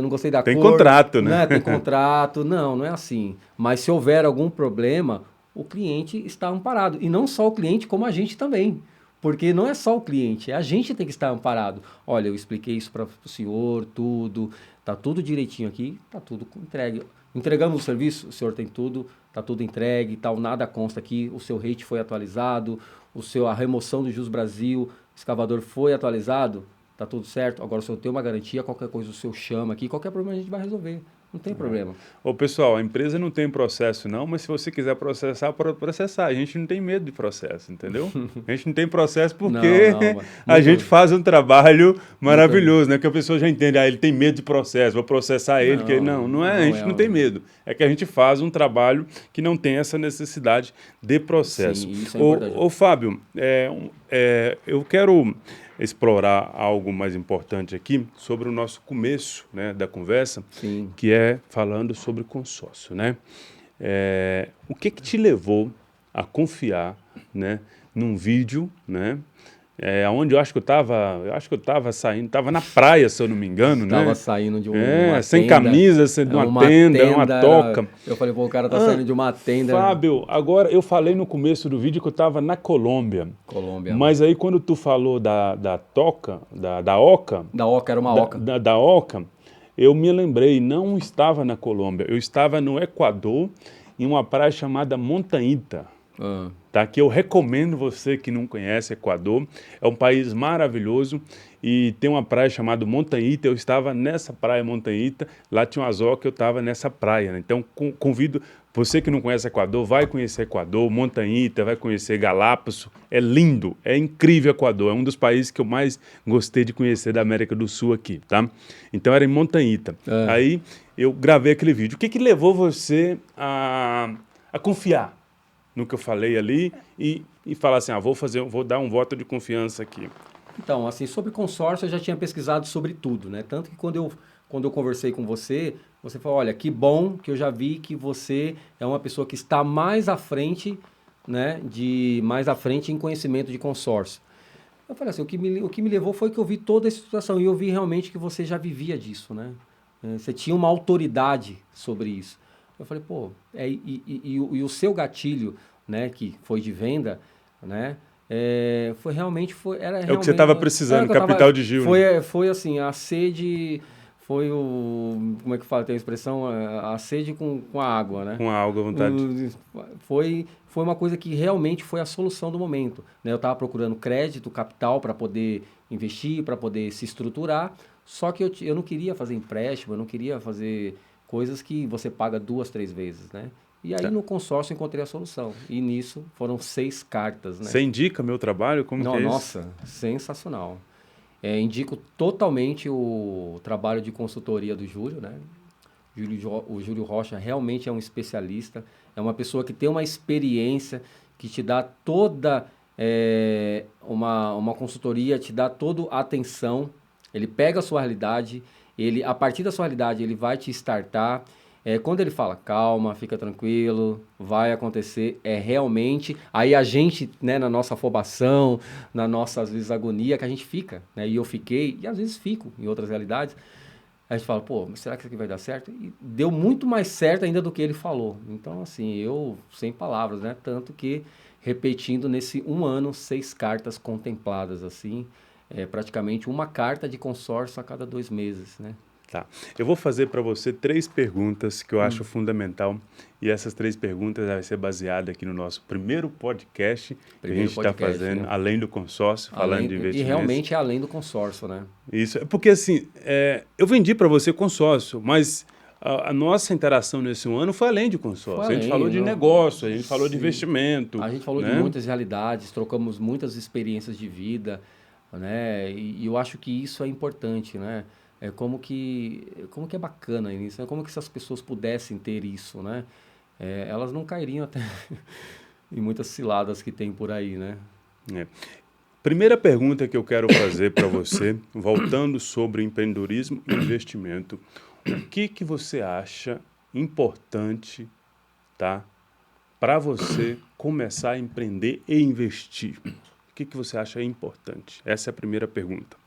não gostei da cor. Tem contrato, né? Tem contrato. Não é assim. Mas se houver algum problema, o cliente está amparado. E não só o cliente, como a gente também. Porque não é só o cliente, a gente tem que estar amparado. Olha, eu expliquei isso para o senhor, tudo, está tudo direitinho aqui, está tudo entregue. Entregamos o serviço, o senhor tem tudo, está tudo entregue, tal, nada consta aqui, o seu rate foi atualizado, a remoção do Jus Brasil, escavador foi atualizado, está tudo certo. Agora, se eu tenho uma garantia, qualquer coisa o senhor chama aqui, qualquer problema a gente vai resolver. Não tem problema. Pessoal, a empresa não tem processo não, mas se você quiser processar, pode processar. A gente não tem medo de processo, entendeu? A gente não tem processo porque a gente faz um trabalho maravilhoso, né? Que a pessoa já entende, ele tem medo de processo, vou processar ele. Não é, a gente não tem medo. É que a gente faz um trabalho que não tem essa necessidade de processo. Sim, isso é importante. Fábio, eu quero explorar algo mais importante aqui sobre o nosso começo, né, da conversa, Sim. que é falando sobre consórcio, né? O que te levou a confiar, né, num vídeo, né? Onde eu acho que eu estava saindo, estava na praia, se eu não me engano, né? Estava saindo de uma sem tenda, camisa, de uma tenda, uma toca. Eu falei, o cara tá saindo de uma tenda. Fábio, agora eu falei no começo do vídeo que eu estava na Colômbia. Mas aí quando tu falou da toca, da oca... Da oca, era uma oca. Da oca, eu me lembrei, não estava na Colômbia, eu estava no Equador, em uma praia chamada Montañita. Tá? Que eu recomendo você que não conhece Equador, é um país maravilhoso e tem uma praia chamada Montañita, eu estava nessa praia Montañita, lá tinha umas ocas, eu estava nessa praia, né? Então convido você que não conhece Equador, vai conhecer Equador, Montañita, vai conhecer Galápagos, é lindo, é incrível Equador, é um dos países que eu mais gostei de conhecer da América do Sul aqui, tá? Então era em Montañita, aí eu gravei aquele vídeo. O que levou você a confiar no que eu falei ali e falar assim, vou dar um voto de confiança aqui? Então, assim, sobre consórcio eu já tinha pesquisado sobre tudo, né? Tanto que quando eu conversei com você, você falou, olha, que bom que eu já vi que você é uma pessoa que está mais à frente, né? Mais à frente em conhecimento de consórcio. Eu falei assim, o que me levou foi que eu vi toda essa situação e eu vi realmente que você já vivia disso, né? Você tinha uma autoridade sobre isso. Eu falei, e o seu gatilho, né, que foi de venda, né, era realmente... É o que você estava precisando, capital de giro. Foi assim, a sede, como é que fala, tem a expressão, a sede com a água, né? Com a água à vontade. Foi uma coisa que realmente foi a solução do momento, né? Eu estava procurando crédito, capital para poder investir, para poder se estruturar, só que eu não queria fazer empréstimo, eu não queria fazer coisas que você paga 2, 3 vezes, né? E aí no consórcio eu encontrei a solução. E nisso foram 6 cartas, né? Você indica meu trabalho? Como que é isso? Nossa, sensacional. Indico totalmente o trabalho de consultoria do Júlio, né? O Júlio Rocha realmente é um especialista, é uma pessoa que tem uma experiência, que te dá toda uma consultoria, te dá toda a atenção. Ele pega a sua realidade, a partir da sua realidade, ele vai te startar. Quando ele fala, calma, fica tranquilo, vai acontecer, realmente. Aí a gente, né, na nossa afobação, na nossa, às vezes, agonia, que a gente fica, né? E eu fiquei, e às vezes fico em outras realidades. A gente fala, pô, mas será que isso aqui vai dar certo? E deu muito mais certo ainda do que ele falou. Então, assim, eu, sem palavras, né? Tanto que, repetindo nesse 1 ano, 6 cartas contempladas, assim, praticamente uma carta de consórcio a cada 2 meses, né? Tá. Eu vou fazer para você 3 perguntas que eu acho fundamental, e essas 3 perguntas vai ser baseada aqui no nosso primeiro podcast que a gente está fazendo, né? além do consórcio, falando de investimentos. E realmente é além do consórcio, né? Isso, porque assim, eu vendi para você consórcio, mas a nossa interação nesse 1 ano foi além de consórcio. A gente falou de negócio, a gente falou de investimento. A gente falou de muitas realidades, trocamos muitas experiências de vida, né? E eu acho que isso é importante, né? Como que é bacana isso, né? Como que se as pessoas pudessem ter isso, né? Elas não cairiam até em muitas ciladas que tem por aí, né? Primeira pergunta que eu quero fazer para você, voltando sobre empreendedorismo e investimento, o que você acha importante, tá, para você começar a empreender e investir? O que você acha importante? Essa é a primeira pergunta.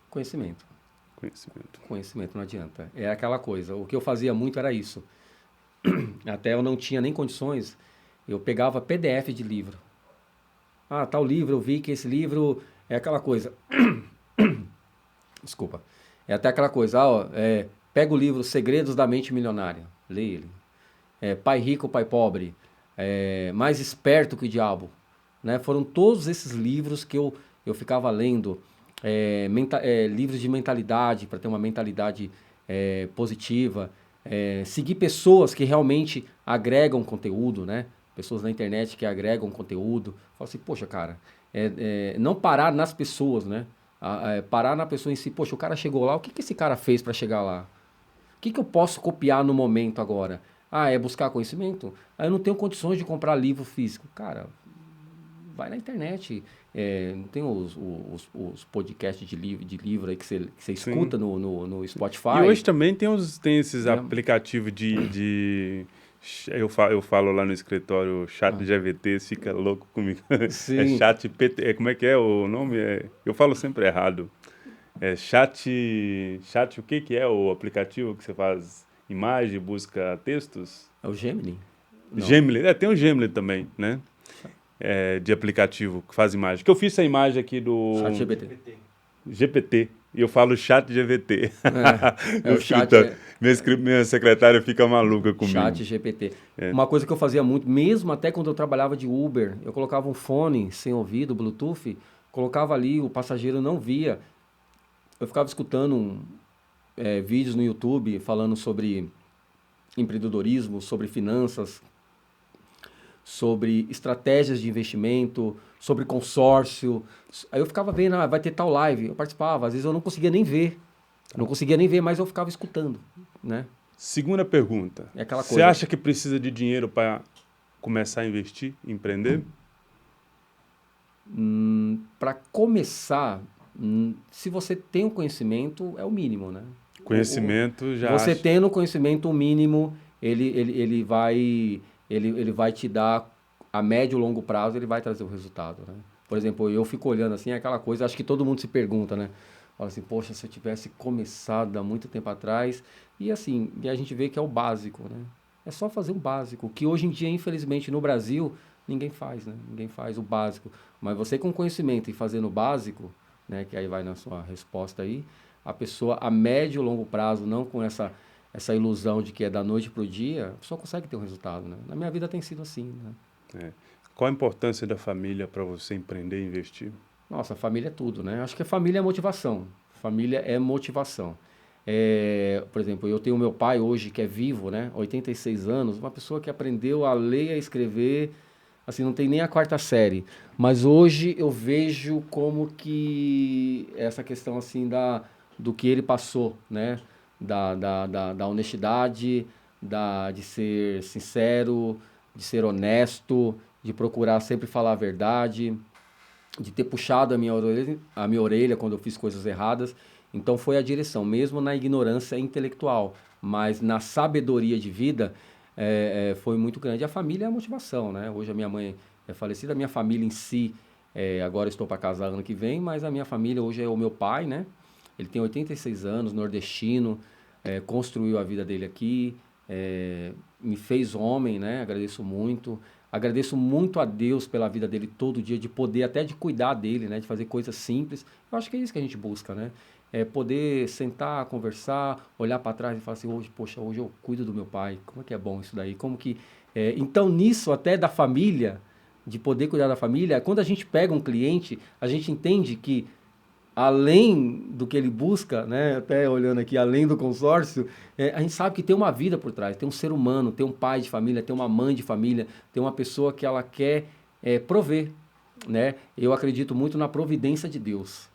Conhecimento. Conhecimento, não adianta. É aquela coisa, o que eu fazia muito era isso. Até eu não tinha nem condições, eu pegava PDF de livro. Ah, tal livro, eu vi que esse livro é aquela coisa. Desculpa. É até aquela coisa, pega o livro Segredos da Mente Milionária, lê ele. Pai Rico, Pai Pobre, Mais Esperto que o Diabo. Né? Foram todos esses livros que eu ficava lendo, livros de mentalidade, para ter uma mentalidade positiva, seguir pessoas que realmente agregam conteúdo, né? Pessoas na internet que agregam conteúdo. Fala assim, poxa, cara, não parar nas pessoas, né? Parar na pessoa em si. Poxa, o cara chegou lá, o que esse cara fez para chegar lá? O que eu posso copiar no momento agora? É buscar conhecimento? Eu não tenho condições de comprar livro físico. Cara, vai na internet. Não tem os podcasts de livro aí que você escuta no Spotify. E hoje também tem esses aplicativos de eu falo lá no escritório, ChatGPT, fica louco comigo. Sim. ChatGPT, como é que é o nome? Eu falo sempre errado. Chat, o que é o aplicativo que você faz imagem, busca textos? É o Gemini? Não. Gemini, tem o Gemini também, né? De aplicativo que faz imagem. Que eu fiz essa imagem aqui do... GPT. E eu falo ChatGPT. O chat. Minha secretária fica maluca comigo. ChatGPT. Uma coisa que eu fazia muito, mesmo até quando eu trabalhava de Uber, eu colocava um fone sem ouvido, Bluetooth, colocava ali, o passageiro não via. Eu ficava escutando vídeos no YouTube falando sobre empreendedorismo, sobre finanças, sobre estratégias de investimento, sobre consórcio. Aí eu ficava vendo, vai ter tal live. Eu participava, às vezes eu não conseguia nem ver. Não conseguia nem ver, mas eu ficava escutando, né? Segunda pergunta. É aquela coisa. Você acha que precisa de dinheiro para começar a investir, empreender? Para começar, se você tem um conhecimento, é o mínimo, né? Conhecimento já... Você tendo o conhecimento mínimo, ele vai te dar, a médio e longo prazo, ele vai trazer o resultado, né? Por exemplo, eu fico olhando assim, aquela coisa, acho que todo mundo se pergunta, né? Fala assim, poxa, se eu tivesse começado há muito tempo atrás... E assim, a gente vê que é o básico, né? É só fazer o básico, que hoje em dia, infelizmente, no Brasil, ninguém faz, né? Ninguém faz o básico. Mas você com conhecimento e fazendo o básico, né? Que aí vai na sua resposta aí, a pessoa a médio e longo prazo, não com essa ilusão de que é da noite para o dia, a pessoa consegue ter um resultado, né? Na minha vida tem sido assim, né? Qual a importância da família para você empreender e investir? Nossa, a família é tudo, né? Acho que a família é motivação. Família é motivação. Por exemplo, eu tenho meu pai hoje que é vivo, né? 86 anos, uma pessoa que aprendeu a ler e a escrever, assim, não tem nem a 4ª série. Mas hoje eu vejo como que essa questão assim do que ele passou, né? da honestidade, de ser sincero, de ser honesto, de procurar sempre falar a verdade, de ter puxado a minha orelha quando eu fiz coisas erradas. Então foi a direção, mesmo na ignorância intelectual, mas na sabedoria de vida foi muito grande. A família é a motivação, né? Hoje a minha mãe é falecida, a minha família em si, agora estou para casar ano que vem, mas a minha família hoje é o meu pai, né? Ele tem 86 anos, nordestino, construiu a vida dele aqui, me fez homem, né? Agradeço muito. Agradeço muito a Deus pela vida dele todo dia, de poder até de cuidar dele, né? De fazer coisas simples. Eu acho que é isso que a gente busca, né? É poder sentar, conversar, olhar para trás e falar assim, hoje, poxa, hoje eu cuido do meu pai. Como é que é bom isso daí? Como que... então, nisso até da família, de poder cuidar da família, quando a gente pega um cliente, a gente entende que além do que ele busca, né, até olhando aqui, além do consórcio, a gente sabe que tem uma vida por trás, tem um ser humano, tem um pai de família, tem uma mãe de família, tem uma pessoa que ela quer prover, né? Eu acredito muito na providência de Deus.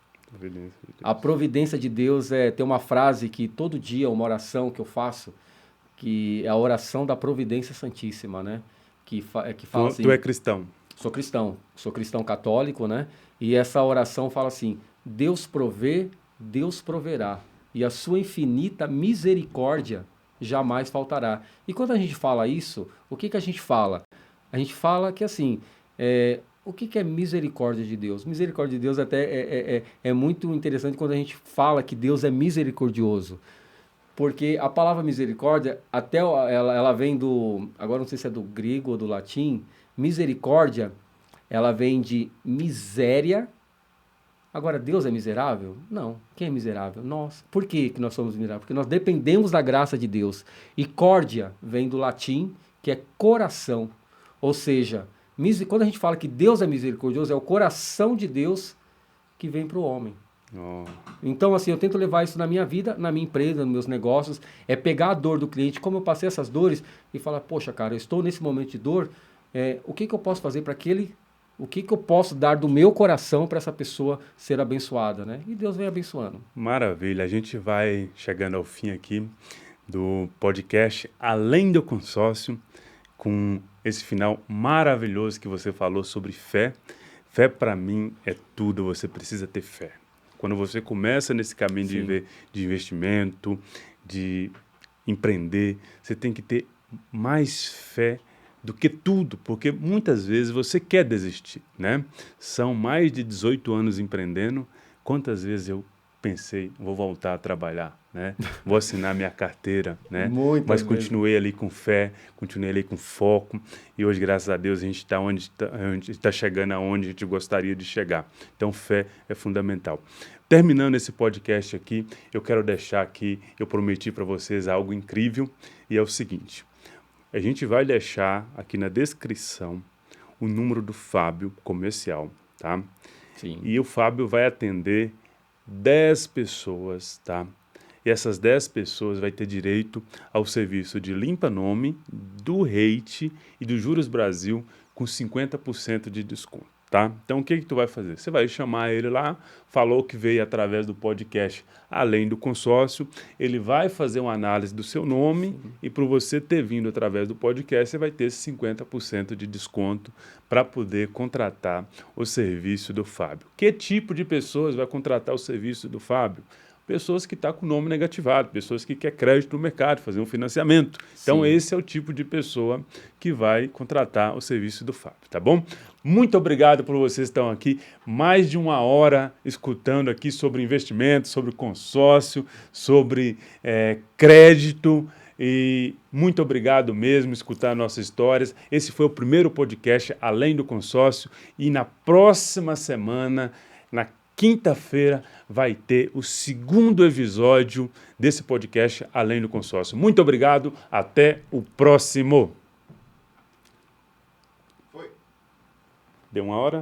A providência de Deus tem uma frase que todo dia, uma oração que eu faço, que é a oração da providência santíssima, né? Que fala assim... Tu é cristão? Sou cristão católico, né? E essa oração fala assim, Deus provê, Deus proverá, e a sua infinita misericórdia jamais faltará. E quando a gente fala isso, o que a gente fala? A gente fala que assim, o que é misericórdia de Deus? Misericórdia de Deus até é muito interessante quando a gente fala que Deus é misericordioso. Porque a palavra misericórdia, até ela vem agora não sei se é do grego ou do latim, misericórdia, ela vem de miséria. Agora, Deus é miserável? Não. Quem é miserável? Nós. Por que nós somos miseráveis? Porque nós dependemos da graça de Deus. E córdia vem do latim, que é coração. Ou seja, quando a gente fala que Deus é misericordioso, é o coração de Deus que vem para o homem. Oh. Então, assim, eu tento levar isso na minha vida, na minha empresa, nos meus negócios, pegar a dor do cliente, como eu passei essas dores, e falar, poxa, cara, eu estou nesse momento de dor, o que eu posso fazer para o que eu posso dar do meu coração para essa pessoa ser abençoada, né? E Deus vem abençoando. Maravilha, a gente vai chegando ao fim aqui do podcast Além do Consórcio, com esse final maravilhoso que você falou sobre fé. Fé para mim é tudo, você precisa ter fé. Quando você começa nesse caminho de investimento, de empreender, você tem que ter mais fé do que tudo, porque muitas vezes você quer desistir, né? São mais de 18 anos empreendendo, quantas vezes eu pensei, vou voltar a trabalhar, né? Vou assinar minha carteira, né? Mas continuei ali com fé, continuei ali com foco, e hoje, graças a Deus, a gente está onde está chegando aonde a gente gostaria de chegar. Então, fé é fundamental. Terminando esse podcast aqui, eu quero deixar aqui, eu prometi para vocês algo incrível, e é o seguinte, a gente vai deixar aqui na descrição o número do Fábio comercial, tá? Sim. E o Fábio vai atender 10 pessoas, tá? E essas 10 pessoas vai ter direito ao serviço de limpa-nome, do Rate e do Juros Brasil com 50% de desconto, tá? Então, o que tu vai fazer? Você vai chamar ele lá, falou que veio através do podcast Além do Consórcio, ele vai fazer uma análise do seu nome e por você ter vindo através do podcast, você vai ter esse 50% de desconto para poder contratar o serviço do Fábio. Que tipo de pessoas vai contratar o serviço do Fábio? Pessoas que estão com o nome negativado, pessoas que querem crédito no mercado, fazer um financiamento. Então, esse é o tipo de pessoa que vai contratar o serviço do Fábio, tá bom? Muito obrigado por vocês que estão aqui, mais de 1 hora escutando aqui sobre investimento, sobre consórcio, sobre crédito, e muito obrigado mesmo por escutar nossas histórias. Esse foi o primeiro podcast Além do Consórcio, e na próxima semana, na quinta-feira, vai ter o segundo episódio desse podcast Além do Consórcio. Muito obrigado, até o próximo. Deu 1 hora?